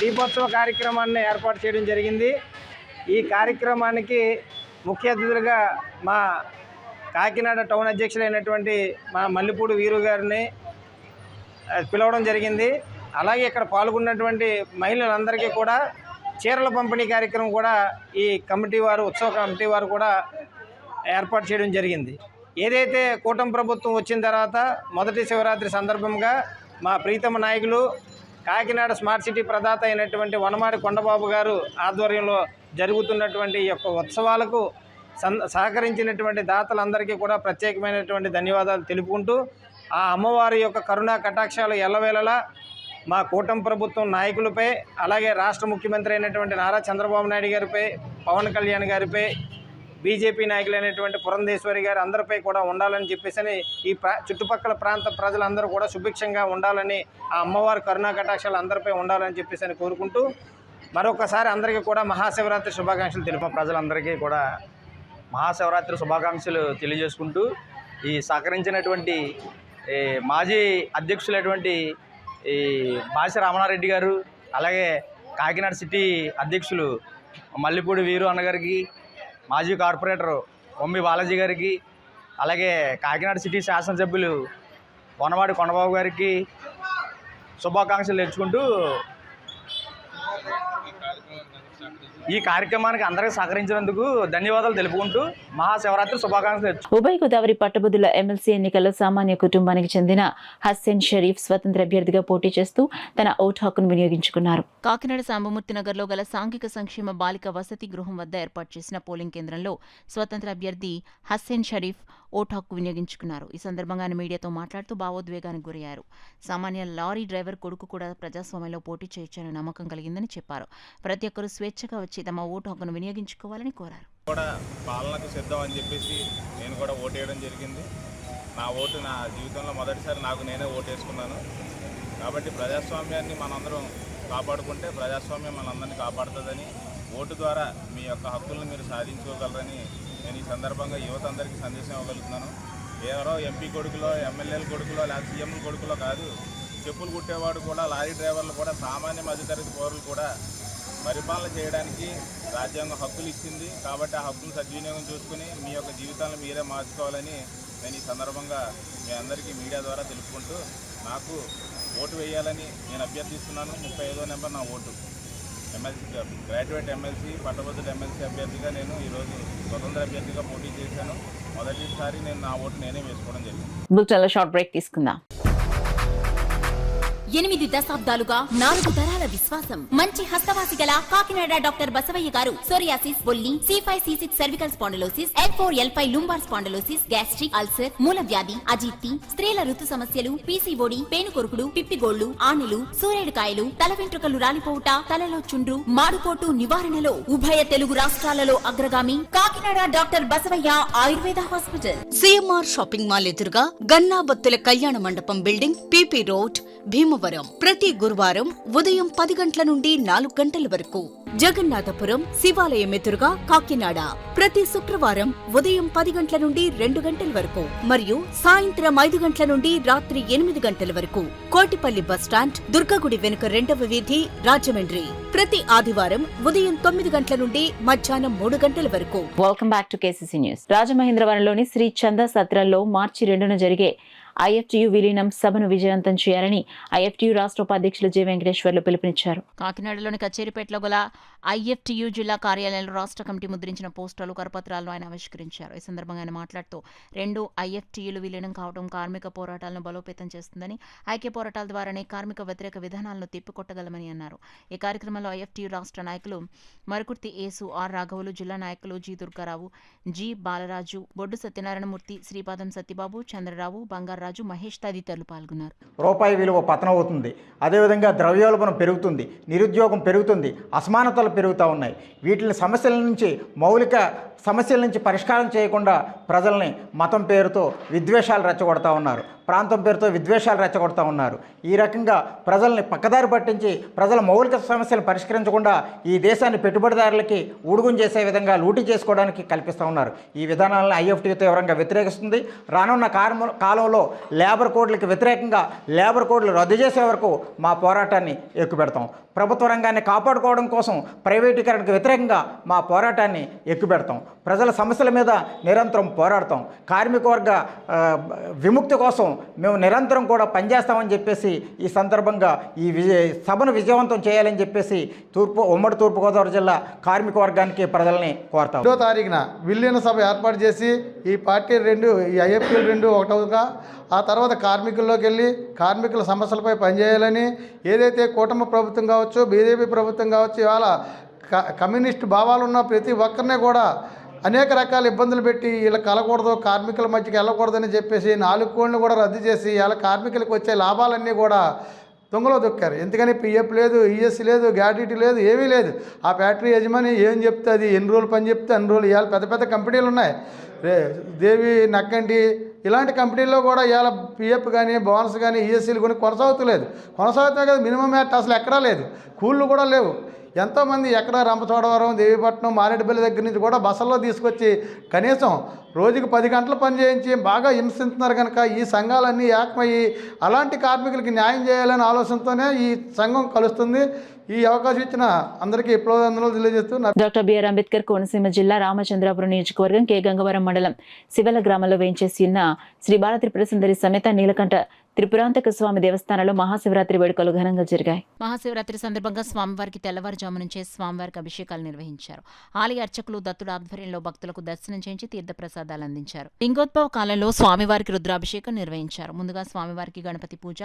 దీపోత్సవ కార్యక్రమాన్ని ఏర్పాటు చేయడం జరిగింది. ఈ కార్యక్రమానికి ముఖ్య అతిథులుగా మా కాకినాడ టౌన్ అధ్యక్షులైనటువంటి మా మల్లెపూడి వీరు గారిని పిలవడం జరిగింది. అలాగే ఇక్కడ పాల్గొన్నటువంటి మహిళలందరికీ కూడా చీరల పంపిణీ కార్యక్రమం కూడా ఈ కమిటీ వారు, ఉత్సవ కమిటీ వారు కూడా ఏర్పాటు చేయడం జరిగింది. ఏదైతే కూటమి ప్రభుత్వం వచ్చిన తర్వాత మొదటి శివరాత్రి సందర్భంగా మా ప్రీతమ నాయకులు కాకినాడ స్మార్ట్ సిటీ ప్రదాత అయినటువంటి వనమాడి కొండబాబు గారు ఆధ్వర్యంలో జరుగుతున్నటువంటి ఈ యొక్క ఉత్సవాలకు సహకరించినటువంటి దాతలందరికీ కూడా ప్రత్యేకమైనటువంటి ధన్యవాదాలు తెలుపుకుంటూ ఆ అమ్మవారి యొక్క కరుణా కటాక్షాలు ఎల్లవేళలా మా కూటమి ప్రభుత్వం నాయకులపై అలాగే రాష్ట్ర ముఖ్యమంత్రి అయినటువంటి నారా చంద్రబాబు నాయుడు గారిపై, పవన్ కళ్యాణ్ గారిపై, బీజేపీ నాయకులైనటువంటి పురంధేశ్వరి గారు అందరిపై కూడా ఉండాలని చెప్పేసి ఈ చుట్టుపక్కల ప్రాంత ప్రజలందరూ కూడా సుభిక్షంగా ఉండాలని, ఆ అమ్మవారి కరుణా కటాక్షాలు అందరిపై ఉండాలని చెప్పేసి కోరుకుంటూ మరొకసారి అందరికీ కూడా మహాశివరాత్రి శుభాకాంక్షలు తెలుపు. ప్రజలందరికీ కూడా మహాశివరాత్రి శుభాకాంక్షలు తెలియజేసుకుంటూ ఈ సహకరించినటువంటి మాజీ అధ్యక్షులైనటువంటి ఈ బాసి రమణారెడ్డి గారు, అలాగే కాకినాడ సిటీ అధ్యక్షులు మల్లెపూడి వీరు అన్నగారికి, మాజీ కార్పొరేటర్ ఒమ్మి బాలాజీ గారికి, అలాగే కాకినాడ సిటీ శాసనసభ్యులు వనమాడి కొండబాబు గారికి శుభాకాంక్షలు తెచ్చుకుంటూ ఈ కార్యక్రమానికి అందరికీ సహకరించినందుకు ధన్యవాదాలు తెలుపుకుంటూ మహాశివరాత్రి శుభాకాంక్షలు. ఉభయ గోదావరి పట్టభద్రుల ఎమ్మెల్సీ ఎన్నికల్లో సామాన్య కుటుంబానికి చెందిన హస్సేన్ షరీఫ్ స్వతంత్ర అభ్యర్థిగా పోటీ చేస్తూ తన ఓటు హక్కును వినియోగించుకున్నారు. కాకినాడ సాంబమూర్తి నగర్లో గల సాంఘిక సంక్షేమ బాలిక వసతి గృహం వద్ద ఏర్పాటు చేసిన పోలింగ్ కేంద్రంలో స్వతంత్ర అభ్యర్థి హస్సేన్ షరీఫ్ ఓటు హక్కు వినియోగించుకున్నారు. ఈ సందర్భంగా ఆయన మీడియాతో మాట్లాడుతూ భావోద్వేగానికి గురయ్యారు. సామాన్య లారీ డ్రైవర్ కొడుకు కూడా ప్రజాస్వామ్యంలో పోటీ చేయొచ్చని నమ్మకం కలిగిందని చెప్పారు. ప్రతి ఒక్కరూ స్వేచ్ఛగా వచ్చి తమ ఓటు హక్కును వినియోగించుకోవాలని కోరారు. కూడా పాలనకు సిద్ధం అని చెప్పేసి నేను కూడా ఓటు వేయడం జరిగింది. నా ఓటు నా జీవితంలో మొదటిసారి నాకు నేనే ఓటు వేసుకున్నాను. కాబట్టి ప్రజాస్వామ్యాన్ని మనందరం కాపాడుకుంటే ప్రజాస్వామ్యం మనందరినీ కాపాడుతుందని, ఓటు ద్వారా మీ యొక్క హక్కులను మీరు సాధించుకోగలరని నేను ఈ సందర్భంగా యువత అందరికీ సందేశం ఇవ్వగలుగుతున్నాను. ఎవరో ఎంపీ కొడుకులో, ఎమ్మెల్యేల కొడుకులో, లేదా సీఎంల కొడుకులో కాదు, చెప్పులు కుట్టేవాడు కూడా, లారీ డ్రైవర్లు కూడా, సామాన్య మధ్యతరగతి పౌరులు కూడా పరిపాలన చేయడానికి రాజ్యాంగం హక్కులు ఇచ్చింది. కాబట్టి ఆ హక్కులు సద్వినియోగం చూసుకుని మీ యొక్క జీవితాలను మీరే మార్చుకోవాలని నేను ఈ సందర్భంగా మీ అందరికీ మీడియా ద్వారా తెలుపుకుంటూ నాకు ఓటు వేయాలని నేను అభ్యర్థిస్తున్నాను. 35వ నెంబర్ నా ఓటు. ఎమ్మెల్సీ గ్రాడ్యుయేట్ ఎమ్మెల్సీ, పట్టభద్రుల ఎమ్మెల్సీ అభ్యర్థిగా నేను ఈరోజు స్వతంత్ర అభ్యర్థిగా పోటీ చేశాను. మొదటిసారి నేను నా ఓటు నేనే వేసుకోవడం జరిగింది. బులెటిన్లో షార్ట్ బ్రేక్ తీసుకుందాం. 8 దశాబ్దాలుగా 4 తరాల విశ్వాసం. మంచి హస్తవాసి గల కాకినాడ డాక్టర్ బసవయ్య గారు సోరియాసిస్, బొల్లి, C5, C6 cervical spondylosis, L4, L5 lumbar spondylosis, gastric ulcer, మూల వ్యాధి, అజీర్తి, స్త్రీల ఋతు సమస్యలు, PCOD, పేనుకొరుకుడు, పిప్పిగోళ్లు, ఆనెలు, సూరేడుకాయలు, తల వెంట్రుకలు రాలిపోవుట, తలలో చుండ్రు, మాడుకోటు నివారణలో ఉభయ తెలుగు రాష్ట్రాలలో అగ్రగామి Kakinada doctor Basavayya Ayurveda hospital. CMR shopping mall ఎదురుగా గన్నాబత్తుల కళ్యాణ మండపం బిల్డింగ్, PP రోడ్, భీమవరం. ప్రతి గురువారం ఉదయం 10 గంటల నుండి 4 గంటల వరకు. జగన్నాథపురం శివాలయం ఎదురుగా కాకినాడ ప్రతి శుక్రవారం ఉదయం 10 గంటల నుండి 2 గంటల వరకు మరియు సాయంత్రం 5 గంటల నుండి రాత్రి 8 గంటల వరకు. కోటిపల్లి బస్టాండ్, దుర్గగుడి వెనుక 2వ వీధి, రాజమండ్రి. ప్రతి ఆదివారం ఉదయం 9 గంటల నుండి మధ్యాహ్నం 3 గంటల వరకు. Welcome back to KCC news. రాజమహేంద్రవరంలోని శ్రీ చందా సత్రాల్లో మార్చి 2న జరిగే IFTU విలీనం సభను విజయవంతం చేయాలని IFTU రాష్ట్ర ఉపాధ్యక్షులు జె వెంకటేశ్వర్లు పిలుపునిచ్చారు. కాకినాడలోని కచేరిపేటలో గల IFTU జిల్లా కార్యాలయంలో రాష్ట్ర కమిటీ ముద్రించిన పోస్టర్లు, కరపత్రాలను ఆయన ఆవిష్కరించారు. ఈ సందర్భంగా ఆయన మాట్లాడుతూ 2 IFTUలు విలీనం కావడం కార్మిక పోరాటాలను బలోపేతం చేస్తుందని, ఐక్య పోరాటాల ద్వారానే కార్మిక వ్యతిరేక విధానాలను తిప్పికొట్టగలమని అన్నారు. ఈ కార్యక్రమంలో IFTU రాష్ట్ర నాయకులు మరుకుర్తి యేసు, ఆర్ రాఘవులు, జిల్లా నాయకులు జి దుర్గారావు, జి బాలరాజు, బొడ్డు సత్యనారాయణమూర్తి, శ్రీపాదం సత్యబాబు, చంద్రరావు, బంగారాజు, మహేష్ తదితరులు పాల్గొన్నారు. రూపాయి విలువ పతనం అవుతుంది. అదేవిధంగా ద్రవ్యోల్బణం పెరుగుతుంది, నిరుద్యోగం పెరుగుతుంది, అసమానతలు పెరుగుతూ ఉన్నాయి. వీటిని సమస్యల నుంచి, మౌలిక సమస్యల నుంచి పరిష్కారం చేయకుండా ప్రజల్ని మతం పేరుతో విద్వేషాలు రెచ్చగొడతా ఉన్నారు, ప్రాంతం పేరుతో విద్వేషాలు రెచ్చగొడతా ఉన్నారు. ఈ రకంగా ప్రజల్ని పక్కదారి పట్టించి ప్రజల మౌలిక సమస్యలను పరిష్కరించకుండా ఈ దేశాన్ని పెట్టుబడిదారులకి ఊడుగుం చేసే విధంగా లూటీ చేసుకోవడానికి కల్పిస్తూ ఉన్నారు. ఈ విధానాలను IFTU తీవ్రంగా వ్యతిరేకిస్తుంది. రానున్న కాలంలో లేబర్ కోడ్లకు వ్యతిరేకంగా లేబర్ కోడ్లు రద్దు చేసే వరకు మా పోరాటాన్ని ఎక్కుపెడతాం. ప్రభుత్వ రంగాన్ని కాపాడుకోవడం కోసం ప్రైవేటీకరణకు వ్యతిరేకంగా మా పోరాటాన్ని ఎక్కుపెడతాం. ప్రజల సమస్యల మీద నిరంతరం పోరాడతాం. కార్మిక వర్గ విముక్తి కోసం మేము నిరంతరం కూడా పనిచేస్తామని చెప్పేసి ఈ సందర్భంగా ఈ సభను విజయవంతం చేయాలని చెప్పేసి ఉమ్మడి తూర్పుగోదావరి జిల్లా కార్మిక వర్గానికి ప్రజల్ని కోరుతాం. 2వ తారీఖున విలీన సభ ఏర్పాటు చేసి ఈ పార్టీ ఈ IFTUలు 2 ఒకటవుగా ఆ తర్వాత కార్మికుల్లోకి వెళ్ళి కార్మికుల సమస్యలపై పనిచేయాలని, ఏదైతే కూటమి ప్రభుత్వం కావచ్చు, BJP ప్రభుత్వం కావచ్చు, ఇవాళ కమ్యూనిస్ట్ భావాలు ఉన్న ప్రతి ఒక్కరిని కూడా అనేక రకాల ఇబ్బందులు పెట్టి వీళ్ళ కలకూడదు, కార్మికుల మధ్యకి వెళ్ళకూడదని చెప్పేసి 4 కోడ్లు కూడా రద్దు చేసి ఇలా కార్మికులకు వచ్చే లాభాలన్నీ కూడా దొంగలో దొక్కారు. ఎందుకని PF లేదు, ES లేదు, గ్రాడ్యుటీ లేదు, ఏమీ లేదు. ఆ ఫ్యాక్టరీ యజమాని ఏం చెప్తే అది ఎన్ని రోజులు పని చెప్తే అన్ని రోజులు. ఇవాళ పెద్ద పెద్ద కంపెనీలు ఉన్నాయి, దేవి, నక్కంటి ఇలాంటి కంపెనీల్లో కూడా ఇవాళ PF కానీ, బోనస్ కానీ, ESలు కొన్ని కొనసాగుతలేదు కదా. మినిమం మ్యాట్ అసలు ఎక్కడా లేదు, కూళ్ళు కూడా లేవు. ఎంతోమంది ఎక్కడ రంపచోడవరం, దేవీపట్నం, మారేడుపల్లి దగ్గర నుంచి కూడా బస్సుల్లో తీసుకొచ్చి కనీసం రోజుకి 10 గంటలు పని చేయించి బాగా హింసిస్తున్నారు. కనుక ఈ సంఘాలన్నీ ఏకమయ్యి అలాంటి కార్మికులకి న్యాయం చేయాలనే ఆలోచనతోనే ఈ సంఘం కలుస్తుంది. ఈ అవకాశం ఇచ్చిన అందరికీ విప్లవాభినందనలు తెలియజేస్తూ డాక్టర్ బిఆర్ అంబేద్కర్ కోనసీమ జిల్లా రామచంద్రాపురం నియోజకవర్గం కె గంగవరం మండలం శివల గ్రామంలో వేంచేసి ఉన్న శ్రీ బాల త్రిపుర సుందరి సమేత నీలకంఠ త్రిపురాంతక స్వామి దేవస్థానంలో మహాశివరాత్రి వేడుకలు ఘనంగా జరిగాయి. మహాశివరాత్రి సందర్భంగా స్వామివారికి తెల్లవారుజాము నుంచే స్వామివారికి అభిషేకాలు నిర్వహించారు. ఆలయ అర్చకులు దత్తుల ఆధ్వర్యంలో భక్తులకు దర్శనం చేయించి తీర్థప్రసాదాలు అందించారు. లింగోద్భవ కాలంలో స్వామివారికి రుద్రాభిషేకం నిర్వహించారు. ముందుగా స్వామివారికి గణపతి పూజ,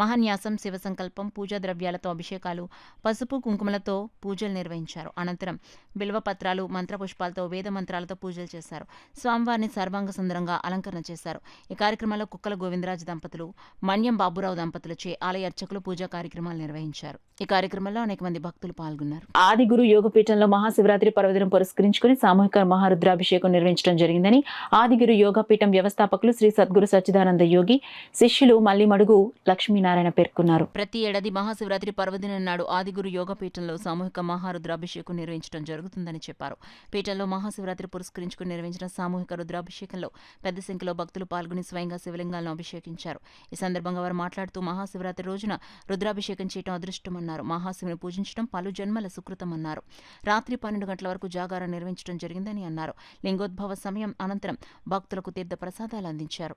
మహాన్యాసం, శివ సంకల్పం, పూజా ద్రవ్యాలతో అభిషేకాలు, పసుపు కుంకుమలతో పూజలు నిర్వహించారు. అనంతరం బిల్వపత్రాలు, మంత్రపుష్పాలతో, వేద మంత్రాలతో పూజలు చేశారు. స్వామివారిని సర్వాంగ సుందరంగా అలంకరణ చేశారు. ఈ కార్యక్రమంలో కుక్కల గోవిందరాజు దంపతులు, మన్యం బాబురావు దంపతులచే ఆలయ అర్చకులు పూజా కార్యక్రమాలు నిర్వహించారు. ఈ కార్యక్రమంలో అనేక మంది భక్తులు పాల్గొన్నారు. ఆదిగురు యోగపీఠంలో మహాశివరాత్రి పర్వదినం పురస్కరించుకుని సామూహిక మహారుద్రాభిషేకం నిర్వహించడం జరిగిందని ఆదిగురు యోగపీఠం వ్యవస్థాపకులు శ్రీ సద్గురు సచ్చిదానంద యోగి, శిష్యులు మల్లిమడుగు లక్ష్మీనారాయణ పేర్కొన్నారు. ప్రతి ఏడాది మహాశివరాత్రి పర్వదినం నాడు ఆదిగురు యోగపీఠంలో సామూహిక మహారుద్రాభిషేకం నిర్వహించడం జరుగుతుందని చెప్పారు. పీఠంలో మహాశివరాత్రి పురస్కరించుకుని నిర్వహించిన సామూహిక రుద్రాభిషేకంలో పెద్ద సంఖ్యలో భక్తులు పాల్గొని స్వయంగా శివలింగాలను అభిషేకించారు. ఈ సందర్భంగా వారు మాట్లాడుతూ మహాశివరాత్రి రోజున రుద్రాభిషేకం చేయడం అదృష్టమన్నారు. మహాశివుని పూజించడం పలు జన్మల సుకృతమన్నారు. రాత్రి 12 గంటల వరకు జాగారం నిర్వహించడం జరిగిందని అన్నారు. లింగోద్భవ సమయం అనంతరం భక్తులకు తీర్థ ప్రసాదాలు అందించారు.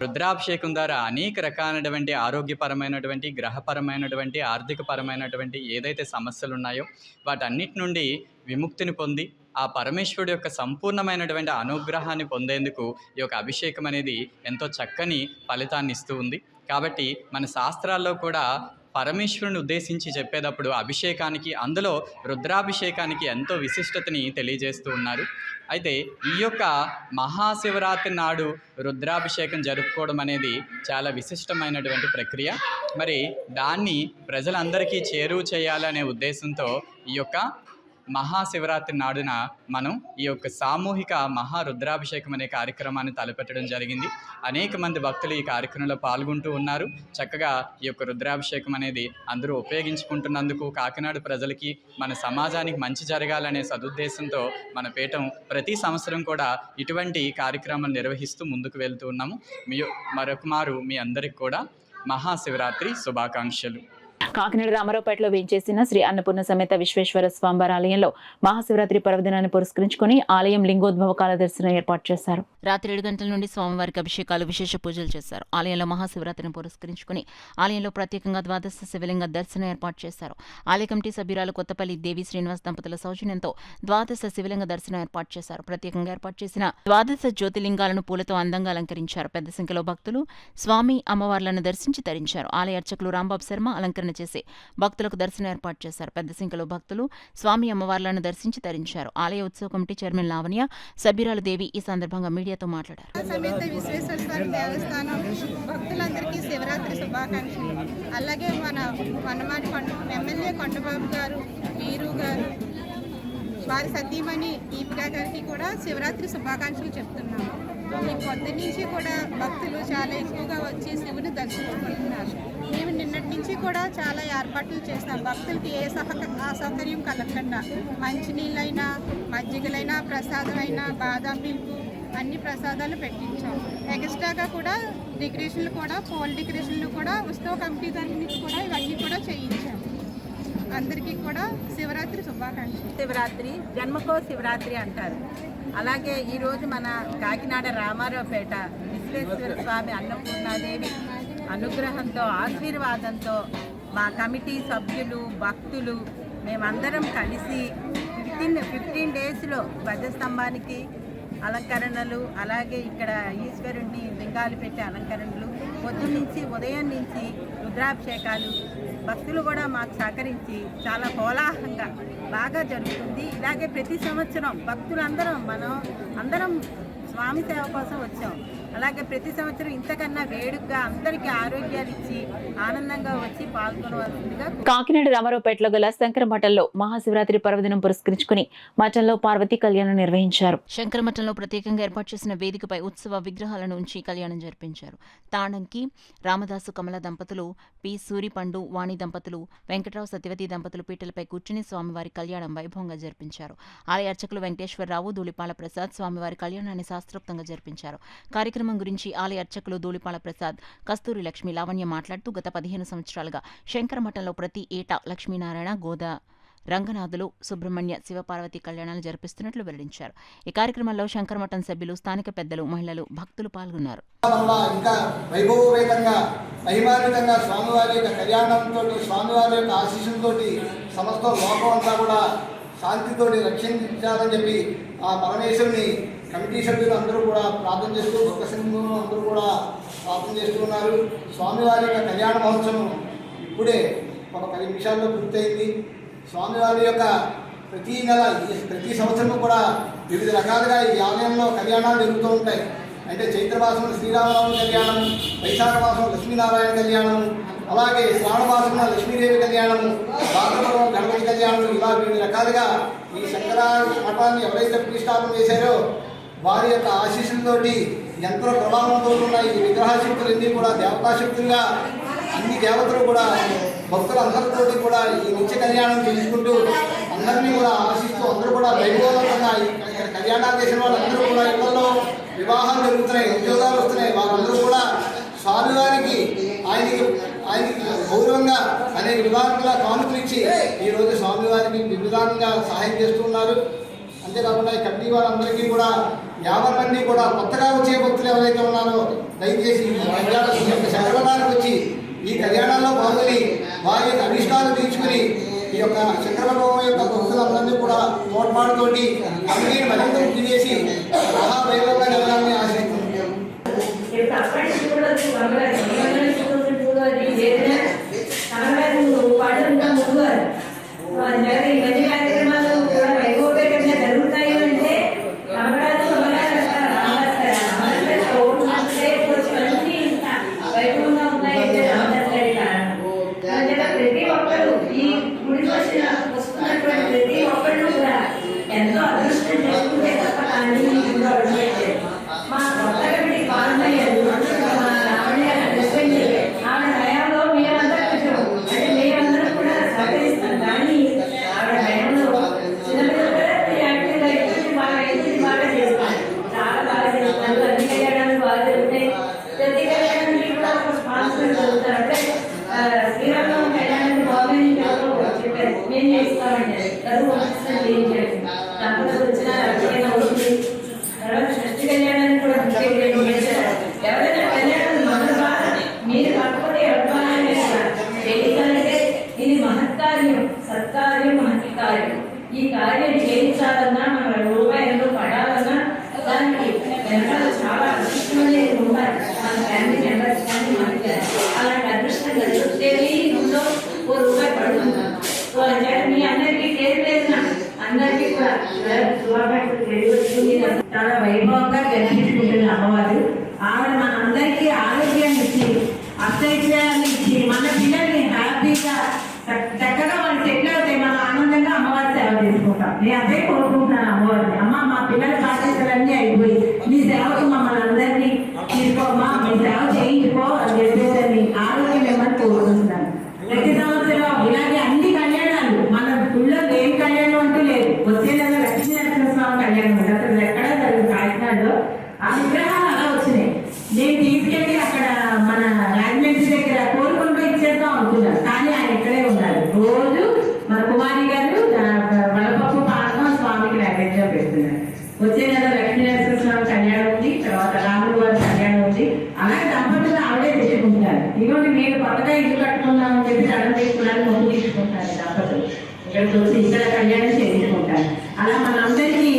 రుద్రాభిషేకం ద్వారా అనేక రకాలైనటువంటి ఆరోగ్యపరమైనటువంటి, గ్రహపరమైనటువంటి, ఆర్థికపరమైనటువంటి ఏదైతే సమస్యలు ఉన్నాయో వాటన్నిటి నుండి విముక్తిని పొంది ఆ పరమేశ్వరుడు యొక్క సంపూర్ణమైనటువంటి అనుగ్రహాన్ని పొందేందుకు ఈ యొక్క అభిషేకం అనేది ఎంతో చక్కని ఫలితాన్ని ఇస్తూ ఉంది. కాబట్టి మన శాస్త్రాల్లో కూడా పరమేశ్వరుని ఉద్దేశించి చెప్పేటప్పుడు అభిషేకానికి, అందులో రుద్రాభిషేకానికి ఎంతో విశిష్టతని తెలియజేస్తూ ఉన్నారు. అయితే ఈ యొక్క మహాశివరాత్రి నాడు రుద్రాభిషేకం జరుపుకోవడం అనేది చాలా విశిష్టమైనటువంటి ప్రక్రియ. మరి దాన్ని ప్రజలందరికీ చేరువ చేయాలనే ఉద్దేశంతో ఈ యొక్క మహాశివరాత్రి నాడున మనం ఈ యొక్క సామూహిక మహారుద్రాభిషేకం అనే కార్యక్రమాన్ని తలపెట్టడం జరిగింది. అనేక మంది భక్తులు ఈ కార్యక్రమంలో పాల్గొంటూ ఉన్నారు. చక్కగా ఈ యొక్క రుద్రాభిషేకం అనేది అందరూ ఉపయోగించుకుంటున్నందుకు కాకినాడ ప్రజలకి, మన సమాజానికి మంచి జరగాలనే సదుద్దేశంతో మన పీఠం ప్రతి సంవత్సరం కూడా ఇటువంటి కార్యక్రమాలు నిర్వహిస్తూ ముందుకు వెళ్తూ ఉన్నాము. మరొక మారు మీ అందరికి కూడా మహాశివరాత్రి శుభాకాంక్షలు. కాకినాడ రామారావుపేటలో వేంచేసిన శ్రీ అన్నపూర్ణ సమేత విశ్వేశ్వర స్వామివారి ఆలయంలో మహాశివరాత్రి పర్వదినాన్ని పురస్కరించుకుని ఆలయం లింగోద్భవ కాల దర్శనం ఏర్పాటు చేశారు. రాత్రి 7 గంటల నుండి స్వామివారికి అభిషేకాలు, విశేష పూజలు చేశారు. ఆలయంలో మహాశివరాత్రిని పురస్కరించుకుని ఆలయంలో ప్రత్యేకంగా ద్వాదశ శివలింగ దర్శనం ఏర్పాటు చేశారు. ఆలయ కమిటీ సభ్యురాలు కొత్తపల్లి దేవి శ్రీనివాస్ దంపతుల సౌజన్యంతో ద్వాదశ శివలింగ దర్శనం ఏర్పాటు చేశారు. ప్రత్యేకంగా ఏర్పాటు చేసిన ద్వాదశ జ్యోతిలింగాలను పూలతో అందంగా అలంకరించారు. పెద్ద సంఖ్యలో భక్తులు స్వామి అమ్మవార్లను దర్శించి తరించారు. ఆలయ అర్చకులు రాంబాబు శర్మ అలంకరణ చేసి భక్తులకు దర్శనం ఏర్పాటు చేశారు. పెద్ద సంఖ్యలో భక్తులు స్వామి అమ్మవార్లను దర్శించి తరించారు. ఆలయ ఉత్సవ కమిటీ చైర్మన్ లావణ్య, సభ్యురాలు దేవి ఈ సందర్భంగా మీడియాతో మాట్లాడారు. సమేత విశ్వేశ్వర స్వామి దేవస్థానం భక్తులందరికీ శివరాత్రి శుభాకాంక్షలు. అలాగే మన వనమాడి ఎమ్మెల్యే కొండబాబు గారు, వీరు గారు, వారి సతీమణి దీపికా గారికి కూడా శివరాత్రి శుభాకాంక్షలు చెప్తున్నాము. ఈ పొద్దు నుంచి కూడా భక్తులు చాలా ఎక్కువగా వచ్చి శివుని దర్శించుకుంటున్నారు. మేము నిన్నటి నుంచి కూడా చాలా ఏర్పాట్లు చేస్తాం. భక్తులకి ఏ అసౌకర్యం కలగకుండా మంచినీళ్ళైనా, మజ్జిగలైనా, ప్రసాదమైనా, బాదాం మిల్క్ అన్ని ప్రసాదాలు పెట్టించాం. ఎక్స్ట్రాగా కూడా డెకరేషన్లు కూడా, పోల్ డెకరేషన్లు కూడా ఉత్సవ కమిటీ దాని నుంచి కూడా ఇవన్నీ కూడా చేయించాం. అందరికీ కూడా శివరాత్రి శుభాకాంక్షలు. శివరాత్రి జన్మకో శివరాత్రి అంటారు. అలాగే ఈరోజు మన కాకినాడ రామారావుపేట విశ్వేశ్వర స్వామి అన్నపూర్ణాదేవి అనుగ్రహంతో, ఆశీర్వాదంతో మా కమిటీ సభ్యులు, భక్తులు మేమందరం కలిసి 15 డేస్లో ధ్వజస్తంభానికి అలంకరణలు, అలాగే ఇక్కడ ఈశ్వరుణ్ణి లింగాలు పెట్టే అలంకరణలు, పొద్దున్నుంచి ఉదయం నుంచి రుద్రాభిషేకాలు, భక్తులు కూడా మాకు సహకరించి చాలా కోలాహలంగా బాగా జరుగుతుంది. ఇలాగే ప్రతి సంవత్సరం భక్తులందరం అందరం స్వామి సేవ కోసం వచ్చాం. అలాగే ప్రతి సంవత్సరం ఇంతకన్నా వేడుకగా అందరికీ ఆరోగ్యాలు ఇచ్చి ఆనందంగా వచ్చి పాల్గొనవలసిందిగా. కాకినాడ రామారావుపేటలో గల శంకర మఠంలో మహాశివరాత్రి పర్వదినం పురస్కరించుకుని మఠంలో పార్వతీ కళ్యాణం నిర్వహించారు. శంకర మఠంలో ప్రత్యేకంగా ఏర్పాటు చేసిన వేదికపై ఉత్సవ విగ్రహాలను ఉంచి కళ్యాణం జరిపించారు. తాడంకి రామదాసు కమల దంపతులు, పి సూరిపండు వాణి దంపతులు, వెంకటరావు సత్యవతి దంపతులు పీటలపై కూర్చుని స్వామివారి కళ్యాణం వైభవంగా జరిపించారు. ఆలయ అర్చకులు వెంకటేశ్వరరావు, ధూళిపాల ప్రసాద్ స్వామివారి కళ్యాణాన్ని శాస్త్రోక్తంగా జరిపించారు. కార్యక్రమం గురించి ఆలయ అర్చకులు ధూళిపాల ప్రసాద్, కస్తూరి లక్ష్మి, లావణ్య మాట్లాడుతూ గత 15 సంవత్సరాలుగా శంకర మఠంలో ప్రతి ఏటా లక్ష్మీనారాయణ, గోదా రంగనాథులు, సుబ్రహ్మణ్య, శివపార్వతి కళ్యాణాలు జరిపిస్తున్నట్లు వెల్లడించారు. ఈ కార్యక్రమంలో శంకర మఠం సభ్యులు, స్థానిక పెద్దలు, మహిళలు, భక్తులు పాల్గొన్నారు. ఇంకా వైభవపేతంగా మహిమాన్వితంగా స్వామివారి యొక్క కళ్యాణంతో, స్వామివారి యొక్క ఆశీస్సులతో సమస్త లోకం అంతా కూడా శాంతితోటి రక్షించాలని చెప్పి ఆ పరమేశ్వరుని కమిటీ సభ్యులు అందరూ కూడా ప్రార్థన చేస్తూ, భక్త సంఘం అందరూ కూడా ప్రార్థన చేస్తూ ఉన్నారు. స్వామివారి యొక్క కళ్యాణ మహోత్సవం ఇప్పుడే ఒక 10 నిమిషాల్లో పూర్తయింది. స్వామివారి యొక్క ప్రతి నెల, ప్రతి సంవత్సరం కూడా వివిధ రకాలుగా ఈ ఆలయంలో కళ్యాణాలు జరుగుతూ ఉంటాయి. అంటే చైత్రమాసంలో శ్రీరామనవమి కళ్యాణం, వైశాఖ మాసం లక్ష్మీనారాయణ కళ్యాణం, అలాగే శ్రావణమాసంలో లక్ష్మీదేవి కళ్యాణం, భాద్రపదం గణపతి కళ్యాణం, ఇలా వివిధ రకాలుగా ఈ శంకర మఠాన్ని ఎవరైతే ప్రతిష్టాపన చేశారో వారి యొక్క ఆశీస్సులతోటి ఎంతో ప్రభావంతో ఉన్న ఈ విగ్రహశక్తులన్నీ కూడా దేవతాశక్తులుగా అన్ని దేవతలు కూడా భక్తులందరితో కూడా ఈ నిత్య కళ్యాణం చేసుకుంటూ అందరినీ కూడా ఆశిస్తూ అందరూ కూడా వైభవంగా ఇక్కడ కళ్యాణాలు చేసిన వాళ్ళందరూ కూడా ఇళ్లలో వివాహాలు జరుగుతున్నాయి, ఉద్యోగాలు వస్తున్నాయి. వారందరూ కూడా స్వామివారికి ఆయనకి గౌరవంగా అనేక విధాలుగా కానుకలు ఇచ్చి ఈరోజు స్వామివారికి విధానంగా సహాయం చేస్తున్నారు. అంతేకాకుండా ఈ కమిటీ వారందరికీ కూడా యావన్ మంది కూడా కొత్తగా వచ్చే భక్తులు ఎవరైతే ఉన్నారో దయచేసి ఈ యొక్క శంకరవనానికి వచ్చి ఈ కళ్యాణంలో పాల్గొని వారి యొక్క అభిష్టాలు తీర్చుకుని ఈ యొక్క చక్రవర్వం యొక్క భక్తులందరినీ కూడా తోడ్పాటుతోటి కమిటీని మరింత వృద్ధి చేసి మహావైభవంగా జరగాలని ఆశిస్తున్నాం. ఎంతో అదృష్టం చేసుకుంటే తప్ప కానీ మా కొత్తగడ్డి పాలనయ్యారు మా రావణ్య హస్బెండ్ ఆవిడ హయాంలో మేమందరూ కొంచెం అంటే మేమందరం కూడా సహకరిస్తాం. కానీ ఆవిడ హయాంలో చిన్నపిల్లలు యాక్టివ్గా ఎక్కువ బాగా చేస్తాం, చాలా బాగా చేస్తారు. అన్ని కళ్యాణాలు బాగా జరుగుతాయి. ప్రతి కళ్యాణానికి కూడా ఒక స్పాన్సర్ జరుగుతారు. అంటే శ్రీరంగం కళ్యాణానికి గవర్నమెంట్ చెప్పారు మేము చేస్తామండి చదువు చేయించారు. దంపతులు వచ్చిన అభిషేకం అవుతుంది. తర్వాత షష్ఠి కళ్యాణాన్ని కూడా అభిషేకం చేశారు. ఎవరైనా కళ్యాణం మొదలుగా మీరు కాకపోతే చేయించాలంటే ఇది మహత్కార్యం, సత్కార్యం, మహత్కార్యం. ఈ కార్యం చేయించాలన్నా మన రూపాయలు పడాలన్నా దానికి వెనకాల చాలా అదృష్టమనే ఉండాలి. మన ఫ్యామిలీ మెంబర్స్ కానీ మనకి అలాంటి అదృష్టం కలిగితే ఇందులో ₹1 పడుతుంది. సో అంటే మీ అందరికీ పేరు పేరున అందరికీ కూడా చాలా వైభవంగా గర్భించుకుంటుంది అమ్మవారు. ఆవిడ మనందరికీ ఆరోగ్యాన్ని ఇచ్చి అక్షైత్యాన్ని ఇచ్చి మన పిల్లల్ని హ్యాపీగా చక్కగా వాళ్ళు సెటిల్ అవుతాయి. మనం ఆనందంగా అమ్మవారి సేవ చేసుకుంటాం. నేను అదే కోరుకుంటున్నాను అమ్మవారిని. అమ్మ మా పిల్లల బాధ్యతలన్నీ అయిపోయి మీ సేవకు మమ్మల్ని అందరినీ తీసుకోమ్మా, మీ సేవ చేయించుకో అని చెప్పేసి ఆరోగ్యం ఏమని కోరుకుంటున్నాను. ప్రతి సంవత్సరం ఇలాగే అన్ని కళ్యాణాలు మన గుళ్ళో ఏం కళ్యాణం అంటూ లేదు. వచ్చే నెల లక్ష్మీనరసింహస్వామి కళ్యాణం అసలు ఎక్కడా జరుగుతుంది కాకినాడలో. ఆ విగ్రహాలు అలా వచ్చినాయి. నేను తీసుకెళ్ళి అక్కడ మన రాజమండ్రి దగ్గర కోరుకుంటూ ఇచ్చేద్దాం అనుకున్నాను. కానీ ఆయన ఇక్కడే ఉన్నారు. రోజు మన కుమారి గారు వడపప్పు పానకం స్వామికి నైవేద్యం పెడుతున్నారు. వచ్చే నెల లక్ష్మీనరసింహస్వామి కళ్యాణం ఉంది, తర్వాత రాముల వారి కళ్యాణం ఉంది. అలాగే దంపతులు ఆవిడే తెచ్చుకుంటున్నారు. ఇదిగోండి మీరు కొత్తగా ఇల్లు కట్టుకుందామని చెప్పి దండం తీసుకున్నాను మొగ్గు తీసుకుంటారు దంపతులు. ఇక్కడికి వచ్చి ఇక్కడ కళ్యాణం చేయించుకుంటారు. అలా మనందరికీ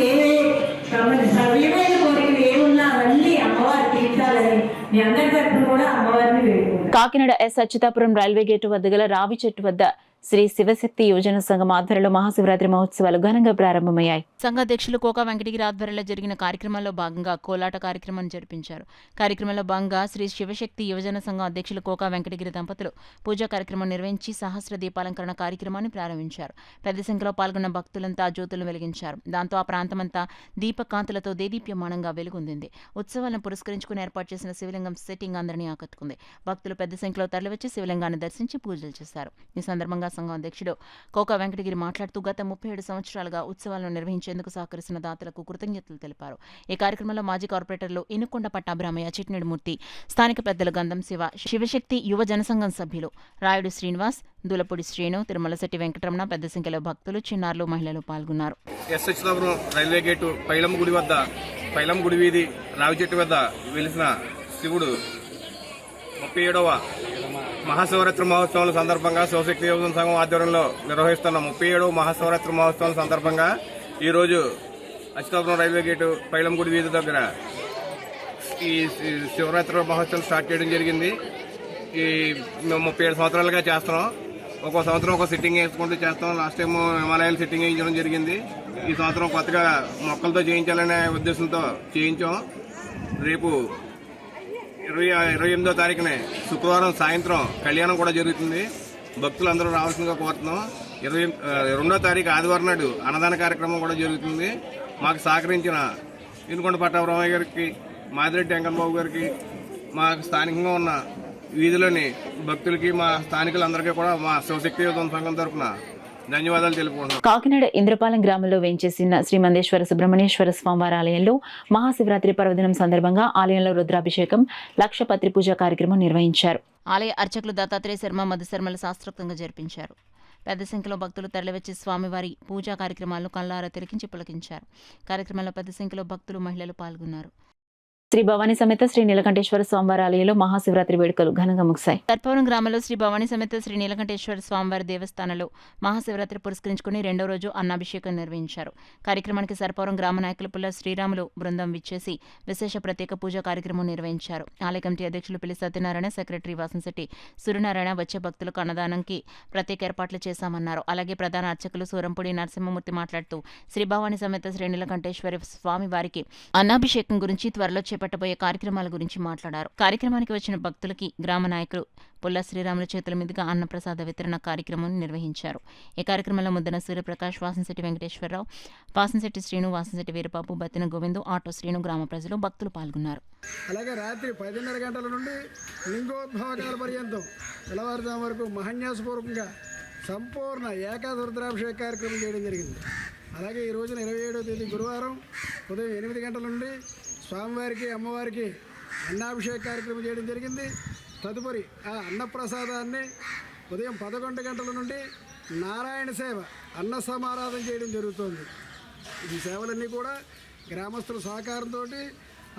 సవ్యమైన కోరికలు ఏమున్నా అవన్నీ అమ్మవారు తీర్చాలని మీ అందరి తరఫున కూడా అమ్మవారిని వేడుకుంటారు. Kakinada S Achyutapuram railway gate వద్ద గల రావి చెట్టు వద్ద శ్రీ శివశక్తి యువజన సంఘం ఆధ్వర్యంలో మహాశివరాత్రి మహోత్సవాలు ఘనంగా ప్రారంభమయ్యాయి. సంఘాధ్యక్షులు కోకా వెంకటగిరి ఆధ్వర్యంలో జరిగిన కార్యక్రమంలో భాగంగా కోలాట కార్యక్రమాన్ని జరిపించారు. కార్యక్రమంలో భాగంగా శ్రీ శివశక్తి యువజన సంఘం అధ్యక్షులు కోకా వెంకటగిరి దంపతులు పూజా కార్యక్రమం నిర్వహించి సహస్ర దీపాలంకరణ కార్యక్రమాన్ని ప్రారంభించారు. పెద్ద సంఖ్యలో పాల్గొన్న భక్తులంతా జ్యోతులను వెలిగించారు. దాంతో ఆ ప్రాంతమంతా దీపకాంతులతో దేదీప్యమానంగా వెలుగొందింది. ఉత్సవాలను పురస్కరించుకుని ఏర్పాటు చేసిన శివలింగం సెట్టింగ్ అందరినీ ఆకట్టుకుంది. భక్తులు పెద్ద సంఖ్యలో తరలివచ్చి శివలింగాన్ని దర్శించి పూజలు చేశారు. ఈ సందర్భంగా సంఘం అధ్యక్షుడు కోకా వెంకటగిరి మాట్లాడుతూ గత 37 సంవత్సరాలుగా ఉత్సవాలను నిర్వహించేందుకు సహకరిస్తున్న దాతలకు కృతజ్ఞతలు తెలిపారు. ఈ కార్యక్రమంలో మాజీ కార్పొరేటర్లు ఇనుకొండ పట్టాభిరామయ్య, చిట్నేడుమూర్తి, స్థానిక పెద్దలు గంధం శివ, శివశక్తి యువ జనసంఘం సభ్యులు రాయుడు శ్రీనివాస్, దులపూడి శ్రీను, తిరుమలశెట్టి వెంకటరమణ, పెద్ద సంఖ్యలో భక్తులు, చిన్నారులు, మహిళలు పాల్గొన్నారు. ఎస్ అచ్యుతాపురం రైల్వే గేటు పైలం గుడి వద్ద పైలం గుడి వీధి రావి చెట్టు వద్ద వెలిసిన శివుడు 37వ మహాశివరాత్రి మహోత్సవాల సందర్భంగా శివశక్తి యువజన సంఘం ఆధ్వర్యంలో నిర్వహిస్తున్న 37వ మహాశివరాత్రి మహోత్సవాల సందర్భంగా ఈరోజు అచ్యుతాపురం రైల్వే గేటు పైలం గుడి వీధి దగ్గర ఈ శివరాత్రి మహోత్సవం స్టార్ట్ చేయడం జరిగింది. ఈ మేము 37 సంవత్సరాలుగా చేస్తున్నాం. ఒక్కో సంవత్సరం ఒక సిట్టింగ్ వేసుకుంటూ చేస్తాం. లాస్ట్ టైం హిమాలయాలు సిట్టింగ్ వేయించడం జరిగింది. ఈ సంవత్సరం కొత్తగా మొక్కలతో చేయించాలనే ఉద్దేశంతో చేయించాం. రేపు 28వ తారీఖున శుక్రవారం సాయంత్రం కళ్యాణం కూడా జరుగుతుంది. భక్తులందరూ రావాల్సిందిగా కోరుతున్నాం. 22వ తారీఖు ఆదివారం నాడు అన్నదాన కార్యక్రమం కూడా జరుగుతుంది. మాకు సహకరించిన ఇనుకొండ పట్టాభిరామయ్య గారికి, మాదిరెడ్డి వెంకటబాబు గారికి, మాకు స్థానికంగా ఉన్న వీధిలోని భక్తులకి, మా స్థానికులందరికీ కూడా మా శివశక్తి యువజన సంఘం తరఫున ధన్యవాదాలు తెలుపుకుంటున్నాం. కాకినాడ ఇంద్రపాలెం గ్రామంలో వేంచేసిన శ్రీ మందేశ్వర సుబ్రహ్మణ్యేశ్వర స్వామివారి ఆలయంలో మహాశివరాత్రి పర్వదినం సందర్భంగా ఆలయంలో రుద్రాభిషేకం, లక్షపత్రి పూజ కార్యక్రమం నిర్వహించారు. ఆలయ అర్చకులు దత్తాత్రేయ శర్మ, మధుశర్మలు శాస్త్రోక్తంగా జరిపించారు. పెద్ద సంఖ్యలో భక్తులు తరలివచ్చి స్వామివారి పూజా కార్యక్రమాలను కళ్ళారా తిలకించి పులకించారు. కార్యక్రమంలో పెద్ద సంఖ్యలో భక్తులు, మహిళలు పాల్గొన్నారు. శ్రీ భవానీ సమేత శ్రీ నీలకంఠేశ్వర స్వామివారి ఆలయంలో మహాశివరాత్రి వేడుకలు ఘనంగా ముగిశాయి. సర్పవరం గ్రామంలో శ్రీ భవానీ సమేత శ్రీ నీలకంఠేశ్వర స్వామివారి దేవస్థానంలో మహాశివరాత్రి పురస్కరించుకుని రెండో రోజు అన్నాభిషేకం నిర్వహించారు. కార్యక్రమానికి సర్పవరం గ్రామ నాయకులు పుల్ల శ్రీరాములు బృందం విచ్చేసి విశేష ప్రత్యేక పూజా కార్యక్రమం నిర్వహించారు. ఆలయ కమిటీ అధ్యక్షులు పిల్లి సత్యనారాయణ, సెక్రటరీ వాసంశెట్టి సూర్యనారాయణ వచ్చే భక్తులకు అన్నదానంకి ప్రత్యేక ఏర్పాట్లు చేశామన్నారు. అలాగే ప్రధాన అర్చకులు సూరంపూడి నరసింహమూర్తి మాట్లాడుతూ శ్రీ భవానీ సమేత శ్రీ నీలకంఠేశ్వర స్వామి వారికి అన్నాభిషేకం గురించి త్వరలో చేపట్టబోయే కార్యక్రమాల గురించి మాట్లాడారు. కార్యక్రమానికి వచ్చిన భక్తులకి గ్రామ నాయకులు పుల్ల శ్రీరాముల చేతుల మీదుగా అన్నప్రసాద వితరణ కార్యక్రమం నిర్వహించారు. ఈ కార్యక్రమంలో ముద్దన సూర్యప్రకాష్, వాసంశెట్టి వెంకటేశ్వరరావు, వాసంశెట్టి శ్రీను, వాసంశెట్టి వీరబాబు, బత్తిన గోవిందు, ఆటో శ్రీను, గ్రామ ప్రజలు, భక్తులు పాల్గొన్నారు. అలాగే రాత్రి 10:30 గంటల నుండి లింగోద్భవకాల పర్యంతం తెల్లవారుజాము వరకు మహాన్యాసపూర్వకంగా సంపూర్ణ ఏకాదశ రుద్రాభిషేక కార్యక్రమం చేయడం జరిగింది. అలాగే ఈ రోజున 27వ తేదీ గురువారం ఉదయం 8 గంటల నుండి స్వామివారికి, అమ్మవారికి అన్నాభిషేక కార్యక్రమం చేయడం జరిగింది. తదుపరి ఆ అన్నప్రసాదాన్ని ఉదయం 11 గంటల నుండి నారాయణ సేవ, అన్న సమారాధన చేయడం జరుగుతుంది. ఈ సేవలన్నీ కూడా గ్రామస్తుల సహకారంతో,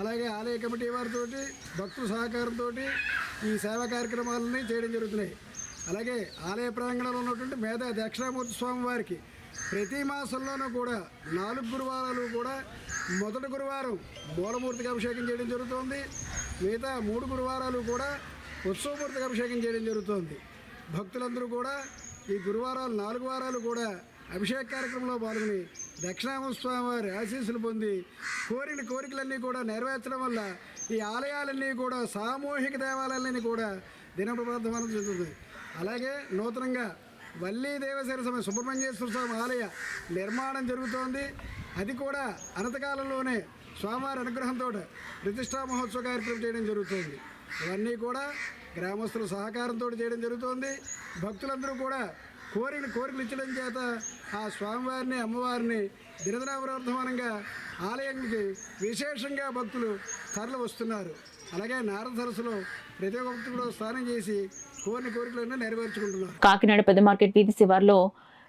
అలాగే ఆలయ కమిటీ వారితో, భక్తుల సహకారంతో ఈ సేవా కార్యక్రమాలని చేయడం జరుగుతున్నాయి. అలాగే ఆలయ ప్రాంగణంలో ఉన్నటువంటి మేధా దక్షిణామూర్తి స్వామి వారికి ప్రతి మాసంలోనూ కూడా 4 గురువారాలు కూడా మొదటి గురువారం మూలమూర్తికి అభిషేకం చేయడం జరుగుతుంది. మిగతా 3 గురువారాలు కూడా ఉత్సవమూర్తికి అభిషేకం చేయడం జరుగుతుంది. భక్తులందరూ కూడా ఈ గురువారాలు 4 వారాలు కూడా అభిషేక కార్యక్రమంలో పాల్గొని దక్షిణామూర్తి స్వామి వారి ఆశీస్సులు పొంది కోరికలన్నీ కూడా నెరవేర్చడం వల్ల ఈ ఆలయాలన్నీ కూడా సామూహిక దేవాలయాలన్నీ కూడా దినప్రవర్ధమానం చెందుతుంది. అలాగే నూతనంగా వల్లీ దేవసేన సమయ సుబ్రహ్మణ్యేశ్వర స్వామి ఆలయ నిర్మాణం జరుగుతోంది. అది కూడా అనంతకాలంలోనే స్వామివారి అనుగ్రహంతో ప్రతిష్టా మహోత్సవ కార్యక్రమం చేయడం జరుగుతుంది. ఇవన్నీ కూడా గ్రామస్తుల సహకారంతో చేయడం జరుగుతోంది. భక్తులందరూ కూడా కోరికలు ఇచ్చడం చేత ఆ స్వామివారిని, అమ్మవారిని దినదినావర్ధమానంగా ఆలయానికి విశేషంగా భక్తులు తరలి వస్తున్నారు. అలాగే నారద సరస్సులో ప్రతి ఒక్క భక్తులు స్నానం చేసి కోరికలన్నీ నెరవేర్చుకుంటున్నారు. కాకినాడ పెద్ద మార్కెట్ వీధి శివార్లో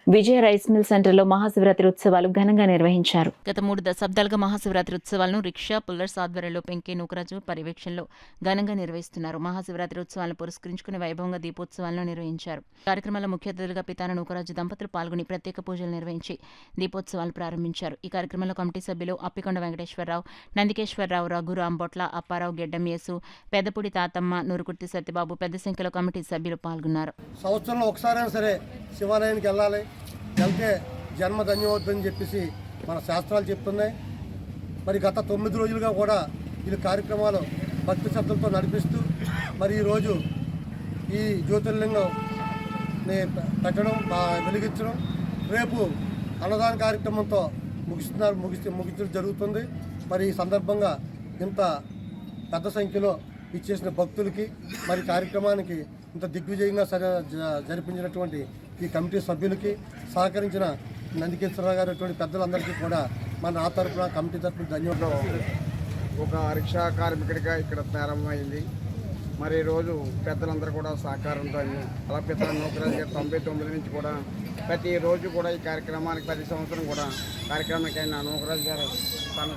విజయ రైస్ మిల్ సెంటర్లో మహాశివరాత్రి ఉత్సవాలు ఘనంగా నిర్వహించారు. గత 3 దశాబ్దాలుగా మహాశివరాత్రి ఉత్సవాలను రిక్షా పుల్లర్స్ ఆధ్వర్యంలో పెంకే నూకరాజు పర్యవేక్షణలో ఘనంగా నిర్వహిస్తున్నారు. మహాశివరాత్రి ఉత్సవాలను పురస్కరించుకుని వైభవంగా దీపోత్సవాలను నిర్వహించారు. కార్యక్రమంలో ముఖ్య అతిథులుగా పితాన నూకరాజు దంపతులు పాల్గొని ప్రత్యేక పూజలు నిర్వహించి దీపోత్సవాలు ప్రారంభించారు. ఈ కార్యక్రమంలో కమిటీ సభ్యులు అప్పికొండ వెంకటేశ్వరరావు, నందికేశ్వరరావు, రఘు, రాంబొట్ల, అప్పారావు, గెడ్డం యేసు, పెద్దపూడి తాతమ్మ, నూరుకుర్తి సత్యబాబు, పెద్ద సంఖ్యలో కమిటీ సభ్యులు పాల్గొన్నారు. సంవత్సరంలో ఒకసారైనా సరే శివాలయానికి వెళ్ళాలి, వెళ్తే జన్మ ధన్యవద్దని చెప్పేసి మన శాస్త్రాలు చెప్తున్నాయి. మరి గత 9 రోజులుగా కూడా ఈ కార్యక్రమాలు భక్తి శ్రద్ధలతో నడిపిస్తూ మరి ఈరోజు ఈ జ్యోతిర్లింగం పెట్టడం, వెలిగించడం, రేపు అన్నదాన కార్యక్రమంతో ముగించడం జరుగుతుంది. మరి ఈ సందర్భంగా ఇంత పెద్ద సంఖ్యలో ఇచ్చేసిన భక్తులకి, మరి కార్యక్రమానికి ఇంత దిగ్విజయంగా జరిపించినటువంటి ఈ కమిటీ సభ్యులకి, సహకరించిన నందికేశ్వరరావు గారు అటువంటి పెద్దలందరికీ కూడా మన తరఫున కమిటీ తరఫున ధన్యవాదాలు. ఒక రిక్షా కార్మికుడిగా ఇక్కడ ప్రారంభమైంది. మరి ఈరోజు పెద్దలందరూ కూడా సహకారంతో, అలా పితల నూకరాజు గారు 99 నుంచి కూడా ప్రతిరోజు కూడా ఈ కార్యక్రమానికి ప్రతి సంవత్సరం కూడా కార్యక్రమానికి అయిన నూకరాజు గారు తన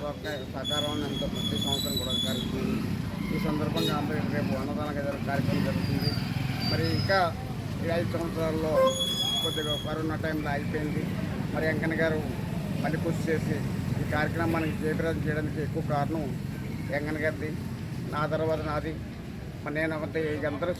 సహకారం ఎంతో ప్రతి సంవత్సరం కూడా జరుగుతుంది. ఈ సందర్భంగా అందరికీ రేపు అన్నదాన కార్యక్రమం జరుగుతుంది. మరి ఇంకా ఈ 5 సంవత్సరాల్లో కొద్దిగా కరోనా టైంలో అయిపోయింది. మరి వెంకన్న గారు మళ్ళీ కృషి చేసి ఈ కార్యక్రమానికి జయప్రదం చేయడానికి ఎక్కువ కారణం వెంకన్న గారిది, నా తర్వాత నాది. మరి నేను అందరూ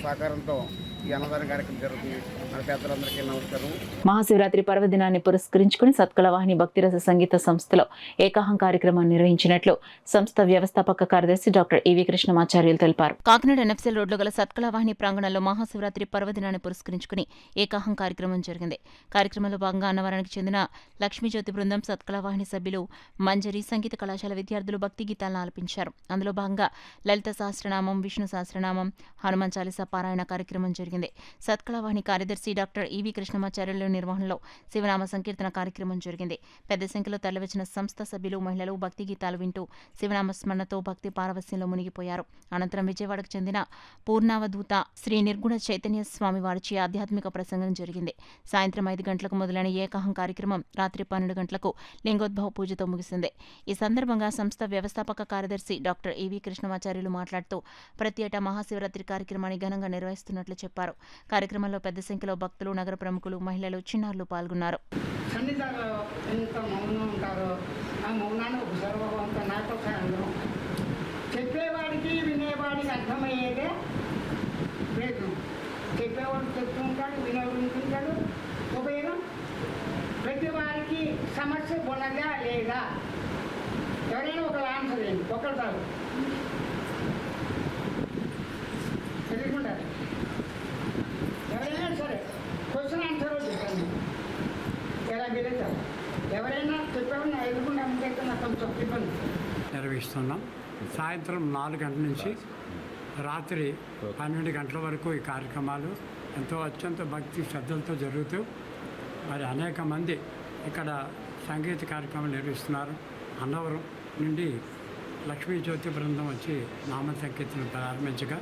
సహకారంతో ఈ అన్నదాన కార్యక్రమం జరుగుతుంది. మన పెద్దలందరికీ నమస్కారం. మహాశివరాత్రి పర్వదినాన్ని పురస్కరించుకుని సత్కళవాహిని భక్తిరస సంగీత సంస్థలో ఏకాహం కార్యక్రమం నిర్వహించినట్లు సంస్థ వ్యవస్థాపక కార్యదర్శి డాక్టర్ ఈవి కృష్ణమాచార్యులు తెలిపారు. కాకినాడ ఎన్ఎఫ్సీఎల్ రోడ్లో గల సత్కళవాహిని ప్రాంగణంలో మహాశివరాత్రి పర్వదినాన్ని పురస్కరించుకుని ఏకాహం కార్యక్రమం జరిగింది. కార్యక్రమంలో భాగంగా అన్నవరానికి చెందిన లక్ష్మీజ్యోతి బృందం, సత్కళవాహిని సభ్యులు, మంజరి సంగీత కళాశాల విద్యార్థులు భక్తి గీతాలను ఆలపించారు. అందులో భాగంగా లలిత సహస్రనామం, విష్ణు సహస్రనామం, హనుమాన్ చాలీసా పారాయణ కార్యక్రమం జరిగింది. సత్కళావాహిని కార్యదర్శి డాక్టర్ ఈవి కృష్ణమాచార్యుల నిర్వహణలో శివనామ సంకీర్తన కార్యక్రమం జరిగింది. పెద్ద సంఖ్యలో తరలివచ్చిన సంస్థ సభ్యులు, మహిళలు భక్తి గీతాలు వింటూ శివనామ స్మరణతో భక్తి పారవస్యంలో మునిగిపోయారు. అనంతరం విజయవాడకు చెందిన పూర్ణావధూత శ్రీ నిర్గుణ చైతన్య స్వామి వారిచే ఆధ్యాత్మిక ప్రసంగం జరిగింది. సాయంత్రం 5 గంటలకు మొదలైన ఏకాహం కార్యక్రమం రాత్రి 12 గంటలకు లింగోద్భవ పూజతో ముగిసింది. ఈ సందర్భంగా సంస్థ వ్యవస్థాపక కార్యదర్శి డాక్టర్ ఈవి కృష్ణమాచార్యులు మాట్లాడుతూ ప్రతి ఏటా మహాశివరాత్రి కార్యక్రమాన్ని ఘనంగా నిర్వహిస్తున్నట్లు చెప్పారు. కార్యక్రమంలో పెద్ద సంఖ్యలో భక్తులు, నగర ప్రముఖులు, మహిళలు, చిన్నారులు పాల్గొన్నారు. సన్నిధానంలో ఎంత మౌనం ఉంటారో ఆ మౌనాన్ని ఒకసారి అంత నాతో చెప్పేవాడికి వినేవాడికి అర్థమయ్యేదే వేదం. చెప్పేవాడు చెప్తూ ఉంటాడు, వినేవాడు వింటుంటాడు. ఉపయోగం ప్రతి వారికి సమస్య ఉన్నదా లేదా ఎవరైనా ఒకరు ఆన్సర్ చేయండి, ఒకరు కాదు తెలుసుకుంటారు. ఎవరైనా సరే క్వశ్చన్ ఆన్సర్ చెప్పండి, ఎలా గెలుస్తారు. ఎవరైనా చెప్పేవాడిని ఎదుర్కొంటే అమ్మకైతే నాకు కొంచెం ఇబ్బంది. నిర్వహిస్తున్నాం. సాయంత్రం 4 గంటల నుంచి రాత్రి 12 గంటల వరకు ఈ కార్యక్రమాలు ఎంతో అత్యంత భక్తి శ్రద్ధలతో జరుగుతూ మరి అనేక మంది ఇక్కడ సంగీత కార్యక్రమాలు నిర్వహిస్తున్నారు. అన్నవరం నుండి లక్ష్మీ జ్యోతి బృందం వచ్చి నామ సంకీర్తన ప్రారంభించగా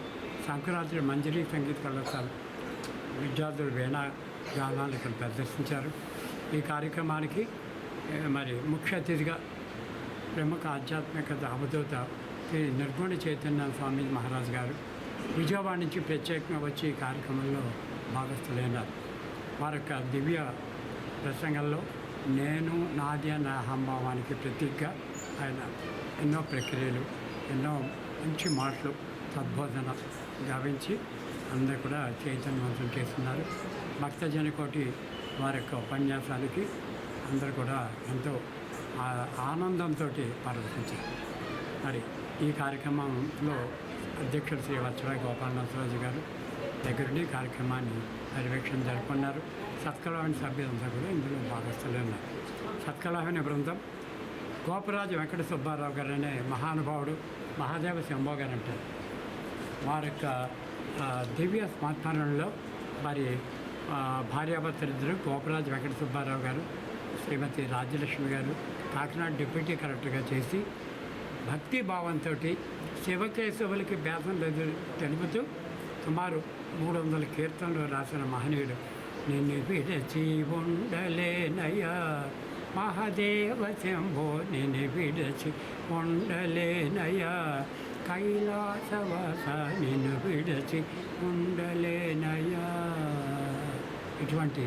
సంక్రాంతి మంజరి సంగీత కళాశాల విద్యార్థులు వీణా గానాలు ఇక్కడ ప్రదర్శించారు. ఈ కార్యక్రమానికి మరి ముఖ్య అతిథిగా ప్రముఖ ఆధ్యాత్మికత అవధూత శ్రీ నిర్గుణ చైతన్య స్వామి మహారాజ్ గారు విజయవాడ నుంచి ప్రత్యేకంగా వచ్చి ఈ కార్యక్రమంలో భాగస్థులైనారు. వారి యొక్క దివ్య ప్రసంగంలో నేను నాది అన్న అహంభావానికి ప్రతీకగా ఆయన ఎన్నో ప్రక్రియలు, ఎన్నో మంచి మాటలు, సద్బోధన గావించి అందరూ కూడా చైతన్యవంతం చేస్తున్నారు. భక్తజనకోటి వారి యొక్క ఉపన్యాసాలకి అందరూ కూడా ఎంతో ఆనందంతో పరవశించారు. మరి ఈ కార్యక్రమంలో అధ్యక్షుడు శ్రీ వత్సరాయ గోపాలనాథరాజు గారు దగ్గరుండి కార్యక్రమాన్ని పర్యవేక్షణ జరుపుకున్నారు. సత్కళావాహిని సభ్యులంతా కూడా ఇందులో భాగస్థులు ఉన్నారు. సత్కళావాహిని బృందం గోపరాజు వెంకట సుబ్బారావు గారు అనే మహానుభావుడు, మహాదేవ శంభో గారు అంటారు. వారి యొక్క దివ్య స్మరణలో మరి భార్యాభర్తలిద్దరు గోపరాజు వెంకట సుబ్బారావు గారు, శ్రీమతి రాజ్యలక్ష్మి గారు కాకినాడ డిప్యూటీ కలెక్టర్గా చేసి భక్తి భావంతో శివకేశవులకి భేదం లేదు తెలుపుతూ సుమారు 300 కీర్తనలు రాసిన మహనీయుడు. నిన్ను విడచి ఉండలేనయ్యా మహాదేవ శంభో, నిన్ను విడచి ఉండలేనయ్యా కైలాసవాస, నిన్ను విడచి ఉండలేనయ్యా. ఇటువంటి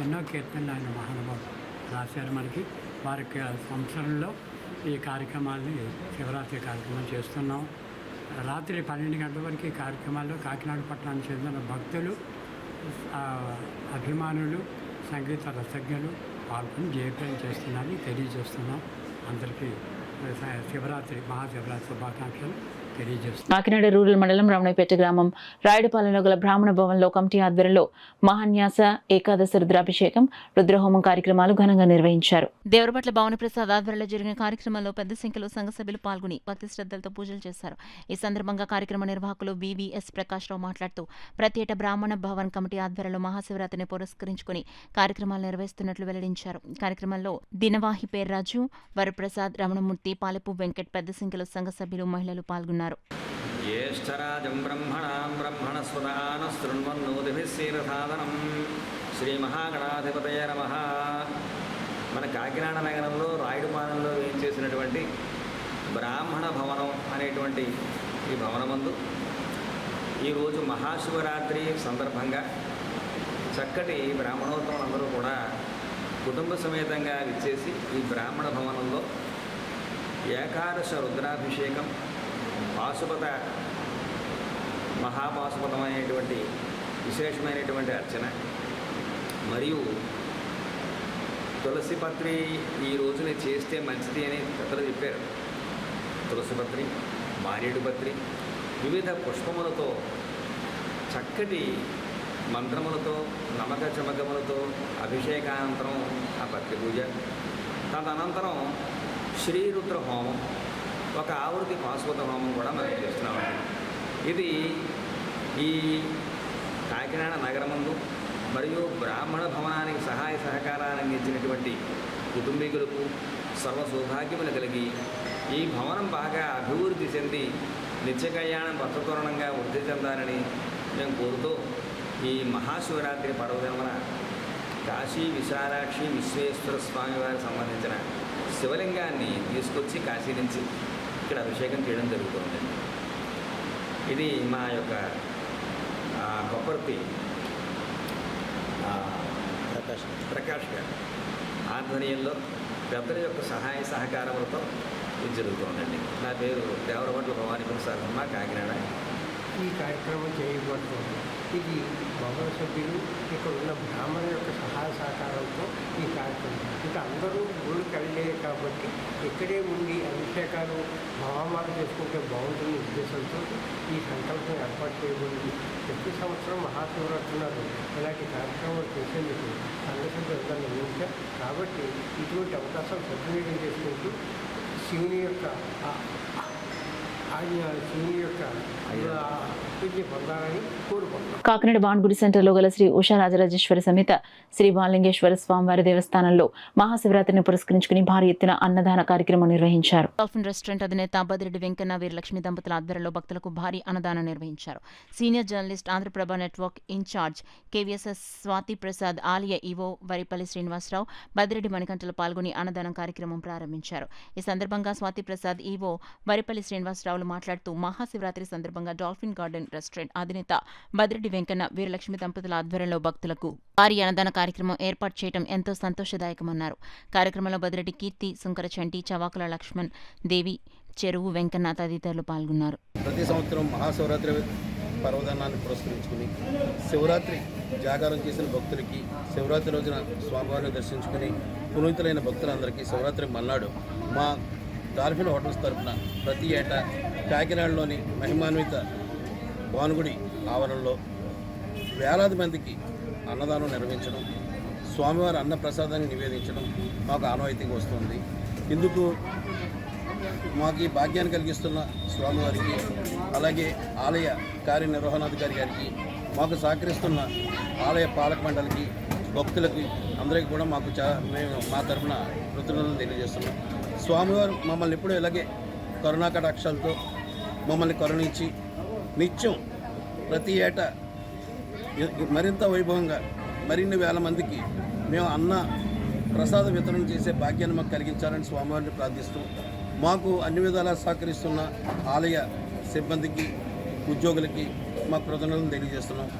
ఎన్నో కీర్తనలు ఆయన మహానుభావుడు రాశారు మనకి. వారి యొక్క సంవత్సరంలో ఈ కార్యక్రమాన్ని శివరాత్రి కార్యక్రమం చేస్తున్నాం. రాత్రి 12 గంటల వరకు ఈ కార్యక్రమాల్లో కాకినాడ పట్టణానికి చెందిన భక్తులు, అభిమానులు, సంగీత రసజ్ఞులు పాల్గొని జయప్రదం చేస్తున్నారని తెలియజేస్తున్నాం. అందరికీ శివరాత్రి మహాశివరాత్రి శుభాకాంక్షలు తెలియజేస్తున్నాం. కాకినాడ రూరల్ మండలం రమణపేట గ్రామం రాయుడుపాలెంలో గల బ్రాహ్మణ భవన్లో కమిటీ ఆధ్వర్యంలో మహాన్యాస ఏకాదశి రుద్రాభిషేకం, రుద్రహోమం కార్యక్రమాలు ఘనంగా నిర్వహించారు. దేవరపట్ల భవనప్రసాద్ ఆధ్వర్యంలో జరిగిన కార్యక్రమంలో పెద్ద సంఖ్యలో సంఘ సభ్యులు పాల్గొని భక్తి శ్రద్ధలతో పూజలు చేశారు. ఈ సందర్భంగా కార్యక్రమ నిర్వాహకులు వివిఎస్ ప్రకాశ్రావు మాట్లాడుతూ ప్రతి ఏటా బ్రాహ్మణ భవన్ కమిటీ ఆధ్వర్యంలో మహాశివరాత్రిని పురస్కరించుకుని కార్యక్రమాలు నిర్వహిస్తున్నట్లు వెల్లడించారు. కార్యక్రమంలో దినవాహి పేర్రాజు, వరప్రసాద్, రమణమూర్తి, పాలెపు వెంకట్ పెద్ద సంఖ్యలో సంఘ సభ్యులు, మహిళలు పాల్గొన్నారు. జ్యేష్ఠరాజం బ్రహ్మణాం బ్రహ్మణస్పదాన శృణ్వన్నోదిభిస్సీరసాదనం శ్రీ మహాగణాధిపతయ నమః. మన కాకినాడ నగరంలో రాయుడుపాలెంలో ఏం చేసినటువంటి బ్రాహ్మణ భవనం అనేటువంటి ఈ భవనమందు ఈరోజు మహాశివరాత్రి సందర్భంగా చక్కటి బ్రాహ్మణోత్తములందరూ కూడా కుటుంబ సమేతంగా విచ్చేసి ఈ బ్రాహ్మణ భవనంలో ఏకాదశ రుద్రాభిషేకం, పాశుపత మహాపాశుపతమైనటువంటి విశేషమైనటువంటి అర్చన మరియు తులసిపత్రి ఈ రోజున చేస్తే మంచిది అని పెద్దలు చెప్పారు. తులసిపత్రి, మారేడు పత్రి, వివిధ పుష్పములతో చక్కటి మంత్రములతో, నమక చమకములతో అభిషేకానంతరం ఆ పత్రి పూజ, తదనంతరం శ్రీరుద్ర హోమం, ఒక ఆవృతి పాశుపత హోమం కూడా మనం చేస్తున్నామండి. ఇది ఈ కాకినాడ నగరమందు మరియు బ్రాహ్మణ భవనానికి సహాయ సహకారాన్ని అందించినటువంటి కుటుంబీకులకు సర్వ సౌభాగ్యములు కలిగి ఈ భవనం బాగా అభివృద్ధి చెంది నిత్య కళ్యాణం భక్తతోరణంగా వృద్ధి చెందాలని మేము కోరుతూ ఈ మహాశివరాత్రి పర్వదినమున కాశీ విశాలాక్షి విశ్వేశ్వర స్వామి వారికి సంబంధించిన శివలింగాన్ని తీసుకొచ్చి కాశీ నుంచి ఇక్కడ అభిషేకం చేయడం జరుగుతుంది. ఇది మా యొక్క కొప్పర్తి ప్రకాష్ గారు ఆధ్వర్యంలో పెద్దల యొక్క సహాయ సహకారములతో ఇది జరుగుతుందండి. నా పేరు దేవరపట్ల భవానీ ప్రసాద్ అమ్మ, కాకినాడ. ఈ కార్యక్రమం చేయబడుతుంది. ఇది భవన సభ్యులు ఇక్కడ ఉన్న బ్రాహ్మణుల యొక్క సహాయ సహకారంతో ఈ కార్యక్రమం ఇంకా అందరూ గుళ్ళు కలిగేది కాబట్టి ఇక్కడే ఉండి అభిషేకాలు హోమాలు చేసుకుంటే బాగుంటుంది ఉద్దేశంతో ఈ సంకల్పం ఏర్పాటు చేయబడింది. ప్రతి సంవత్సరం మహాశివరాత్రి నాడు ఇలాంటి కార్యక్రమాలు చేసేందుకు సంఘటన నిర్వహించారు. కాబట్టి ఇటువంటి అవకాశాలు సద్వినియోగం చేసుకుంటూ శివుని యొక్క కాకినాడ బాణగుడి సెంటర్లో గల శ్రీ ఉషా రాజరాజేశ్వరి సమేత శ్రీ బాలలింగేశ్వర స్వామివారి దేవస్థానంలో మహాశివరాత్రిని పురస్కరించుకుని భారీ ఎత్తున అన్నదాన కార్యక్రమం నిర్వహించారు. డాల్ఫిన్ రెస్టారెంట్ అధినేత బదిరెడ్డి వెంకన్న వీరలక్ష్మి దంపతుల ఆధ్వర్యంలో భక్తులకు భారీ అన్నదానం నిర్వహించారు. Senior journalist Andhraprabha network incharge KVSS Swathi Prasad, ఆలయ ఈవో వరిపల్లి శ్రీనివాసరావు, బదిరెడ్డి మణికంఠలు పాల్గొని అన్నదానం కార్యక్రమం ప్రారంభించారు. ఈ సందర్భంగా స్వాతి ప్రసాద్, ఈవో వరిపల్లి శ్రీనివాసరావు మాట్లాడుతూ మహాశివరాత్రి సందర్భంగా డాల్ఫిన్ గార్డెన్ రెస్టారెంట్ అధినేత బదిరెడ్డి వెంకన్న వీరలక్ష్మి దంపతుల ఆధ్వర్యంలో భక్తులకు భారీ అన్నదాన కార్యక్రమం ఏర్పాటు చేయడం ఎంతో సంతోషదాయకమన్నారు. కార్యక్రమంలో బదిరెడ్డి కీర్తి, సుంకర చంటి, చవాకుల లక్ష్మణ్, దేవి, చెరువు వెంకన్న తదితరులు పాల్గొన్నారు. ప్రతి సంవత్సరం మహాశివరాత్రి పర్వదినాన్ని పురస్కరించుకుని శివరాత్రి జాగారం చేసిన భక్తులకి శివరాత్రి రోజున స్వామివారిని దర్శించుకుని పునీతులైన భక్తులందరికీ శివరాత్రి మన్నాడు మా డాల్ఫిన్ హోటల్స్ తరఫున ప్రతి ఏటా కాకినాడలోని మహిమాన్విత భానుగుడి ఆవరణలో వేలాది మందికి అన్నదానం నిర్వహించడం, స్వామివారి అన్న ప్రసాదాన్ని నివేదించడం మాకు ఆనవాయితీగా వస్తుంది. ఇందుకు మాకు ఈ భాగ్యాన్ని కలిగిస్తున్న స్వామివారికి, అలాగే ఆలయ కార్యనిర్వహణాధికారి గారికి, మాకు సహకరిస్తున్న ఆలయ పాలక మండలికి, భక్తులకి అందరికీ కూడా మేము మా తరఫున కృతజ్ఞతలు తెలియజేస్తున్నాం. స్వామివారు మమ్మల్ని ఎప్పుడూ ఇలాగే కరుణాకటాక్షాలతో మమ్మల్ని కరుణించి నిత్యం ప్రతి ఏటా మరింత వైభవంగా మరిన్ని వేల మందికి మేము అన్న ప్రసాద వితరణ చేసే భాగ్యాన్ని మాకు కలిగించాలని స్వామివారిని ప్రార్థిస్తూ మాకు అన్ని విధాలా సహకరిస్తున్న ఆలయ సిబ్బందికి, ఉద్యోగులకి మా కృతజ్ఞతలు తెలియజేస్తున్నాం.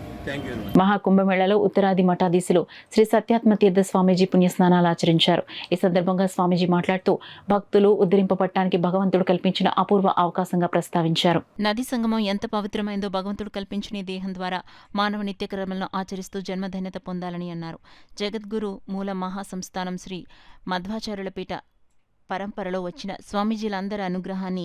మహాకుంభమేళలో ఉత్తరాది మఠాధీశులు శ్రీ సత్యాత్మ తీర్థ స్వామీజీ పుణ్యస్నానాలు ఆచరించారు. ఈ సందర్భంగా స్వామీజీ మాట్లాడుతూ భక్తులు ఉద్ధరింపబడటానికి భగవంతుడు కల్పించిన అపూర్వ అవకాశంగా ప్రస్తావించారు. నది సంగమం ఎంత పవిత్రమైందో భగవంతుడు కల్పించిన ఈ దేహం ద్వారా మానవ నిత్యకర్మలను ఆచరిస్తూ జన్మధన్యత పొందాలని అన్నారు. జగద్గురు మూల మహాసంస్థానం శ్రీ మధ్వాచార్యుల పీఠ పరంపరలో వచ్చిన స్వామీజీలందరి అనుగ్రహాన్ని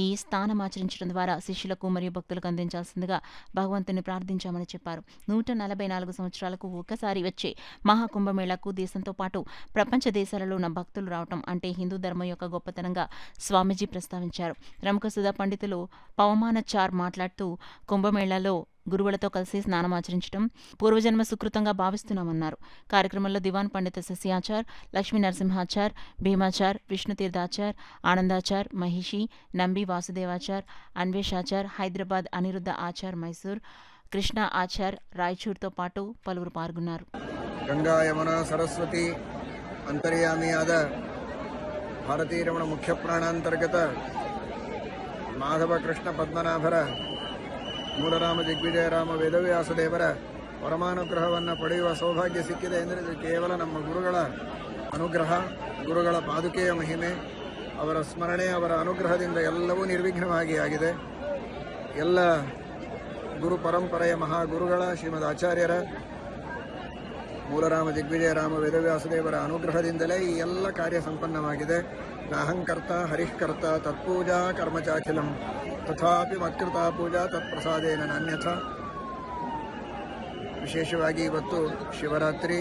ఈ స్థానం ఆచరించడం ద్వారా శిష్యులకు మరియు భక్తులకు అందించాల్సిందిగా భగవంతుని ప్రార్థించామని చెప్పారు. 144 సంవత్సరాలకు ఒకసారి వచ్చే మహాకుంభమేళాకు దేశంతో పాటు ప్రపంచ దేశాలలో ఉన్న భక్తులు రావటం అంటే హిందూ ధర్మం యొక్క గొప్పతనంగా స్వామీజీ ప్రస్తావించారు. ప్రముఖ సుధా పండితులు పవమానచార్ మాట్లాడుతూ కుంభమేళాలో గురువులతో కలిసి స్నానం ఆచరించడం పూర్వజన్మ సుకృతంగా భావిస్తున్నామన్నారు. కార్యక్రమంలో దివాన్ పండిత శశియాచార్, లక్ష్మీ నరసింహాచార్, భీమాచార్, విష్ణుతీర్థాచార్, ఆనందాచార్, మహిషి, నంబి వాసుదేవాచార్, అన్వేషాచార్, హైదరాబాద్ అనిరుద్ధ ఆచార్, మైసూర్ కృష్ణ ఆచార్, రాయచూర్తో పాటు పలువురు పాల్గొన్నారు. గంగా యమున సరస్వతి అంతర్యామి ఆద భారతీ రమణ ముఖ్య ప్రాణాంతర్గత ಮಾಧವ ಕೃಷ್ಣ ಪದ್ಮನಾಭರ ಮೂಲರಾಮ ದಿಗ್ವಿಜಯ ರಾಮ ವೇದವ್ಯಾಸದೇವರ ಪರಮಾನುಗ್ರಹವನ್ನು ಪಡೆಯುವ ಸೌಭಾಗ್ಯ ಸಿಕ್ಕಿದೆ ಎಂದರೆ ಇದು ಕೇವಲ ನಮ್ಮ ಗುರುಗಳ ಅನುಗ್ರಹ, ಗುರುಗಳ ಪಾದುಕೆಯ ಮಹಿಮೆ, ಅವರ ಸ್ಮರಣೆ, ಅವರ ಅನುಗ್ರಹದಿಂದ ಎಲ್ಲವೂ ನಿರ್ವಿಘ್ನವಾಗಿ ಆಗಿದೆ. ಎಲ್ಲ ಗುರು ಪರಂಪರೆಯ ಮಹಾಗುರುಗಳ ಶ್ರೀಮದ್ ಆಚಾರ್ಯರ ಮೂಲರಾಮ ದಿಗ್ವಿಜಯ ರಾಮ ವೇದವ್ಯಾಸದೇವರ ಅನುಗ್ರಹದಿಂದಲೇ ಈ ಎಲ್ಲ ಕಾರ್ಯ ಸಂಪನ್ನವಾಗಿದೆ. ನಾಹಂಕರ್ತ ಹರಿಷ್ಕರ್ತ ತತ್ಪೂಜಾ ಕರ್ಮಚಾಖಿಲಂ ತಥಾಪಿ ಮತ್ಕೃತ ಪೂಜಾ ತತ್ಪ್ರಸಾದೇನ ನಾನ್ಯಥ. ವಿಶೇಷವಾಗಿ ಇವತ್ತು ಶಿವರಾತ್ರಿ,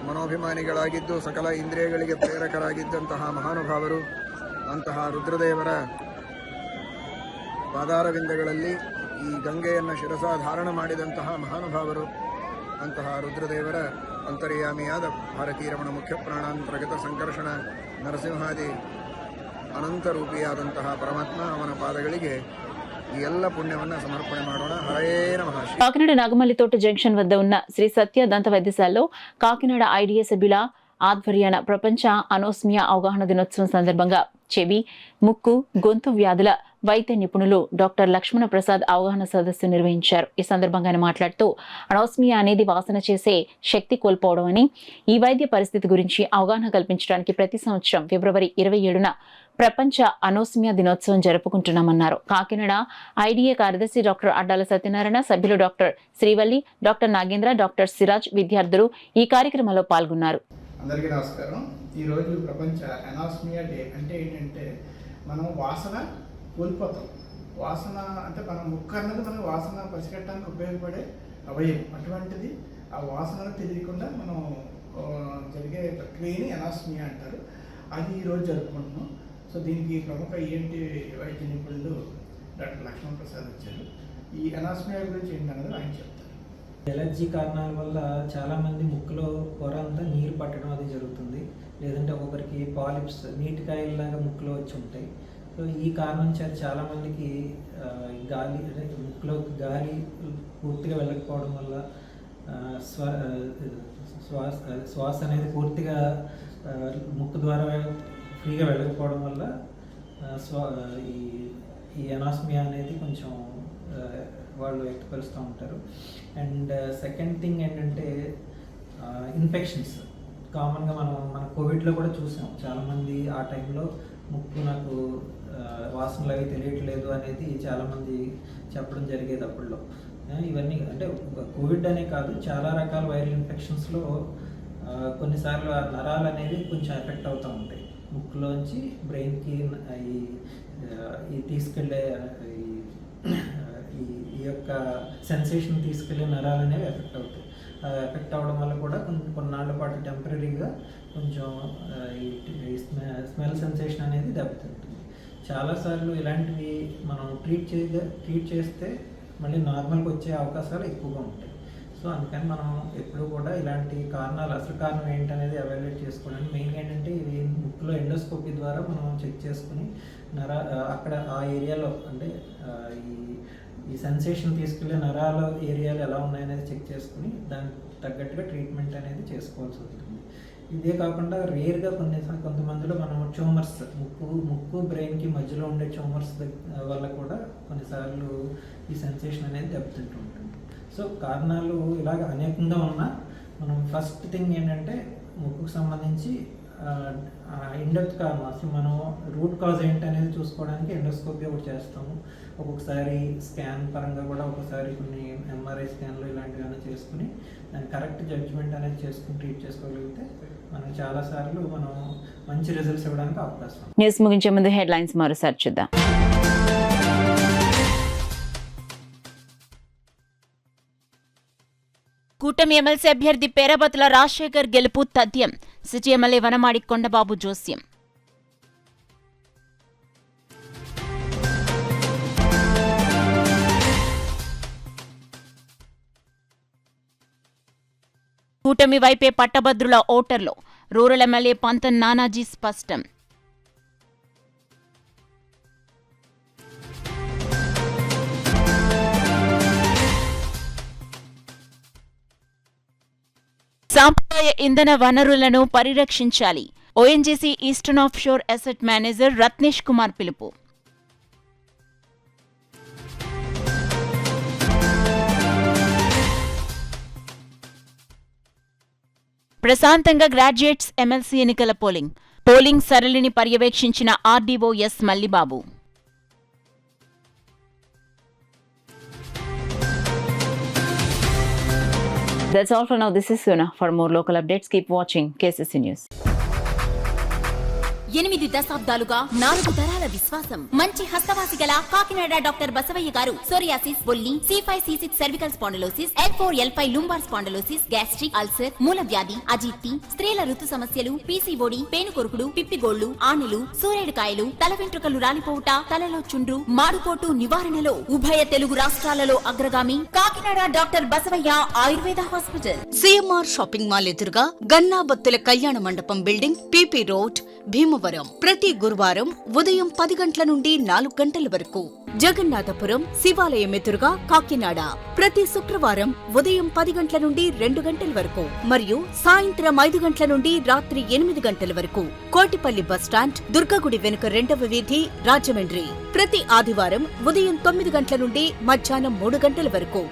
ಮನೋಭಿಮಾನಿಗಳಾಗಿದ್ದು ಸಕಲ ಇಂದ್ರಿಯಗಳಿಗೆ ಪ್ರೇರಕರಾಗಿದ್ದಂತಹ ಮಹಾನುಭಾವರು ಅಂತಹ ರುದ್ರದೇವರ ಪಾದಾರವಿಂದಗಳಲ್ಲಿ ಈ ಗಂಗೆಯನ್ನು ಶಿರಸಾಧಾರಣ ಮಾಡಿದಂತಹ ಮಹಾನುಭಾವರು. ಅಂತಹ ರುದ್ರದೇವರ ಅಂತರ್ಯಾಮಿಯಾದ ಭಾರತೀರಮಣ ಮುಖ್ಯ ಪ್ರಾಣಾಂತರ್ಗತ ಸಂಕರ್ಷಣ ನರಸಿಂಹಾದಿ ಅನಂತರೂಪಿಯಾದಂತಹ ಪರಮಾತ್ಮ ಅವನ ಪಾದಗಳಿಗೆ ఈ ಎಲ್ಲ పుణ్యವನ್ನು సమర్పణ ಮಾಡೋಣ. హరే నమః. కాకినాడ నాగమల్లితోట జంక్షన్ వద్ద ఉన్న శ్రీ సత్య దంత వైద్యశాలలో కాకినాడ ఐడిఏ సభ్యుల ఆధ్వర్యాన ప్రపంచ అనోస్మియా అవగాహన దినోత్సవం సందర్భంగా చెవి, ముక్కు, గొంతు వ్యాధుల వైద్య నిపుణులు డాక్టర్ లక్ష్మణ ప్రసాద్ అవగాహన సదస్సు నిర్వహించారు. ఈ సందర్భంగా ఆయన మాట్లాడుతూ అనోస్మియా అనేది వాసన చేసే శక్తి కోల్పోవడం అని, ఈ వైద్య పరిస్థితి గురించి అవగాహన కల్పించడానికి ప్రతి సంవత్సరం ఫిబ్రవరి 27న ప్రపంచ అనోస్మియా దినోత్సవం జరుపుకుంటున్నామన్నారు. కాకినాడ ఐడిఏ కార్యదర్శి డాక్టర్ అడ్డాల సత్యనారాయణ, సభ్యులు doctor Srivalli, doctor Nagendra, doctor Siraj విద్యార్థులు ఈ కార్యక్రమంలో పాల్గొన్నారు. అందరికీ నమస్కారం. ఈరోజు ప్రపంచ ఎనాస్మియా డే. అంటే ఏంటంటే మనం వాసన కోల్పోతాం. వాసన అంటే మన ముక్కు అన్నది మనం వాసన పసిగట్టడానికి ఉపయోగపడే అవయవం. అటువంటిది ఆ వాసనను తెలియకుండా మనం జరిగే ప్రక్రియని ఎనాస్మియా అంటారు. అది ఈరోజు జరుపుకుంటున్నాం. సో దీనికి ప్రముఖ ఈఎన్టీ వైద్య నిపుణులు డాక్టర్ లక్ష్మణ ప్రసాద్ వచ్చారు. ఈ ఎనాస్మియా గురించి ఏంటన్నది ఆయన చెప్తారు. ఎలర్జీ కారణాల వల్ల చాలామంది ముక్కులో పొర అంతా నీరు పట్టడం అది జరుగుతుంది. లేదంటే ఒక్కొక్కరికి పాలిప్స్ నీటికాయల్లాగా ముక్కులో వచ్చి ఉంటాయి. సో ఈ కారణం చేత చాలామందికి గాలి ముక్కులో గాలి పూర్తిగా వెళ్ళకపోవడం వల్ల శ్వాస అనేది పూర్తిగా ముక్కు ద్వారా ఫ్రీగా వెళ్ళకపోవడం వల్ల ఈ ఎనాస్మియా అనేది కొంచెం వాళ్ళు వ్యక్తపరుస్తూ ఉంటారు. అండ్ సెకండ్ థింగ్ ఏంటంటే ఇన్ఫెక్షన్స్. కామన్గా మన కోవిడ్లో కూడా చూసాం. చాలామంది ఆ టైంలో ముక్కు నాకు వాసనలు అవి తెలియట్లేదు అనేది చాలామంది చెప్పడం జరిగేది అప్పుడులో. ఇవన్నీ అంటే కోవిడ్ అనే కాదు, చాలా రకాల వైరల్ ఇన్ఫెక్షన్స్లో కొన్నిసార్లు ఆ నరాలు అనేవి కొంచెం ఎఫెక్ట్ అవుతూ ఉంటాయి. ముక్కులోంచి బ్రెయిన్కి ఈ తీసుకెళ్ళే ఈ యొక్క సెన్సేషన్ తీసుకెళ్లే నరాలు అనేవి ఎఫెక్ట్ అవుతాయి. ఎఫెక్ట్ అవ్వడం వల్ల కూడా కొన్నాళ్ళ పాటు టెంపరీగా కొంచెం ఈ స్మెల్ సెన్సేషన్ అనేది దెబ్బతింటుంది. చాలాసార్లు ఇలాంటివి మనం ట్రీట్ చేస్తే మళ్ళీ నార్మల్గా వచ్చే అవకాశాలు ఎక్కువగా ఉంటాయి. సో అందుకని మనం ఎప్పుడూ కూడా ఇలాంటి కారణాలు, అసలు కారణం ఏంటనేది ఎవాల్యుయేట్ చేసుకోవడానికి మెయిన్గా ఏంటంటే ఇవి ముక్కులో ఎండోస్కోపీ ద్వారా మనం చెక్ చేసుకుని అక్కడ ఆ ఏరియాలో అంటే ఈ సెన్సేషన్ తీసుకెళ్లే నరాల ఏరియాలు ఎలా ఉన్నాయనేది చెక్ చేసుకుని దానికి తగ్గట్టుగా ట్రీట్మెంట్ అనేది చేసుకోవాల్సి ఉంటుంది. ఇదే కాకుండా రేర్గా కొంతమందిలో మనం ట్యూమర్స్, ముక్కు బ్రెయిన్కి మధ్యలో ఉండే ట్యూమర్స్ వల్ల కూడా కొన్నిసార్లు ఈ సెన్సేషన్ అనేది దెబ్బతింటూ ఉంటుంది. సో కారణాలు ఇలాగ అనేకంగా ఉన్నా మనం ఫస్ట్ థింగ్ ఏంటంటే ముక్కుకు సంబంధించి ఇండెప్త్ కారణం, అసలు మనం రూట్ కాజ్ ఏంటనేది చూసుకోవడానికి ఎండోస్కోపీ ఒకటి చేస్తాము. ఒక్కొక్కసారి స్కాన్ పరంగా కూడా ఒకసారి కొన్ని ఎంఆర్ఐ స్కాన్లు ఇలాంటివన్నీ చేసుకుని దాన్ని కరెక్ట్ జడ్జ్మెంట్ అనేది చేసుకుని ట్రీట్ చేసుకోగలిగితే మనం చాలాసార్లు మనం మంచి రిజల్ట్స్ ఇవ్వడానికి అవకాశం. న్యూస్ ముగించే ముందు హెడ్లైన్స్ మరోసారి చూద్దాం. కూటమి ఎమ్మెల్సీ అభ్యర్థి పేరబతుల రాజశేఖర్ గెలుపు తథ్యం. సిటీ ఎమ్మెల్యే వనమాడి కొండబాబు జోస్యం. కూటమి వైపే పట్టభద్రుల ఓటర్లు. రూరల్ ఎమ్మెల్యే పంతం నానాజీ స్పష్టం. సాంప్రదాయ ఇంధన వనరులను పరిరక్షించాలి. ONGC eastern offshore asset manager Ratnesh Kumar పిలుపు. ప్రశాంతంగా గ్రాడ్యుయేట్స్ ఎమ్మెల్సీ ఎన్నికల పోలింగ్ సరళిని పర్యవేక్షించిన RDO S Mallibabu. That's all for now. This is Suna. For more local updates, keep watching KCC News. 8 దశాబ్దాలుగా 4 తరాల విశ్వాసం. మంచి హస్తవాసి గల కాకినాడ డాక్టర్ బసవయ్య గారు సోరియాసిస్, బొల్లి, C5C6 cervical spondylosis, L4L5 lumbar spondylosis, gastric ulcer, మూల వ్యాధి, అజీర్తి, స్త్రీల ఋతు సమస్యలు, PCOD, పేనుకొరుకుడు, పిప్పిగోళ్లు, ఆనెలు, సూరేడుకాయలు, తల వెంట్రుకలు రాలిపోవుట, తలలో చుండ్రు, మాడుకోటు నివారణలో ఉభయ తెలుగు రాష్ట్రాలలో అగ్రగామి Kakinada doctor Basavayya Ayurveda hospital. CMR shopping mall ఎదురుగా గన్నాబత్తుల కళ్యాణ మండపం బిల్డింగ్, PP రోడ్, భీమవరం. ప్రతి గురువారం ఉదయం 10 గంటల నుండి 4 గంటల వరకు. జగన్నాథపురం శివాలయం ఎదురుగా కాకినాడ ప్రతి శుక్రవారం ఉదయం 10 గంటల నుండి 2 గంటల వరకు మరియు సాయంత్రం 5 గంటల నుండి రాత్రి 8 గంటల వరకు. కోటిపల్లి బస్టాండ్, దుర్గగుడి వెనుక 2వ వీధి, రాజమండ్రి. ప్రతి ఆదివారం ఉదయం 9 గంటల నుండి మధ్యాహ్నం 3 గంటల వరకు.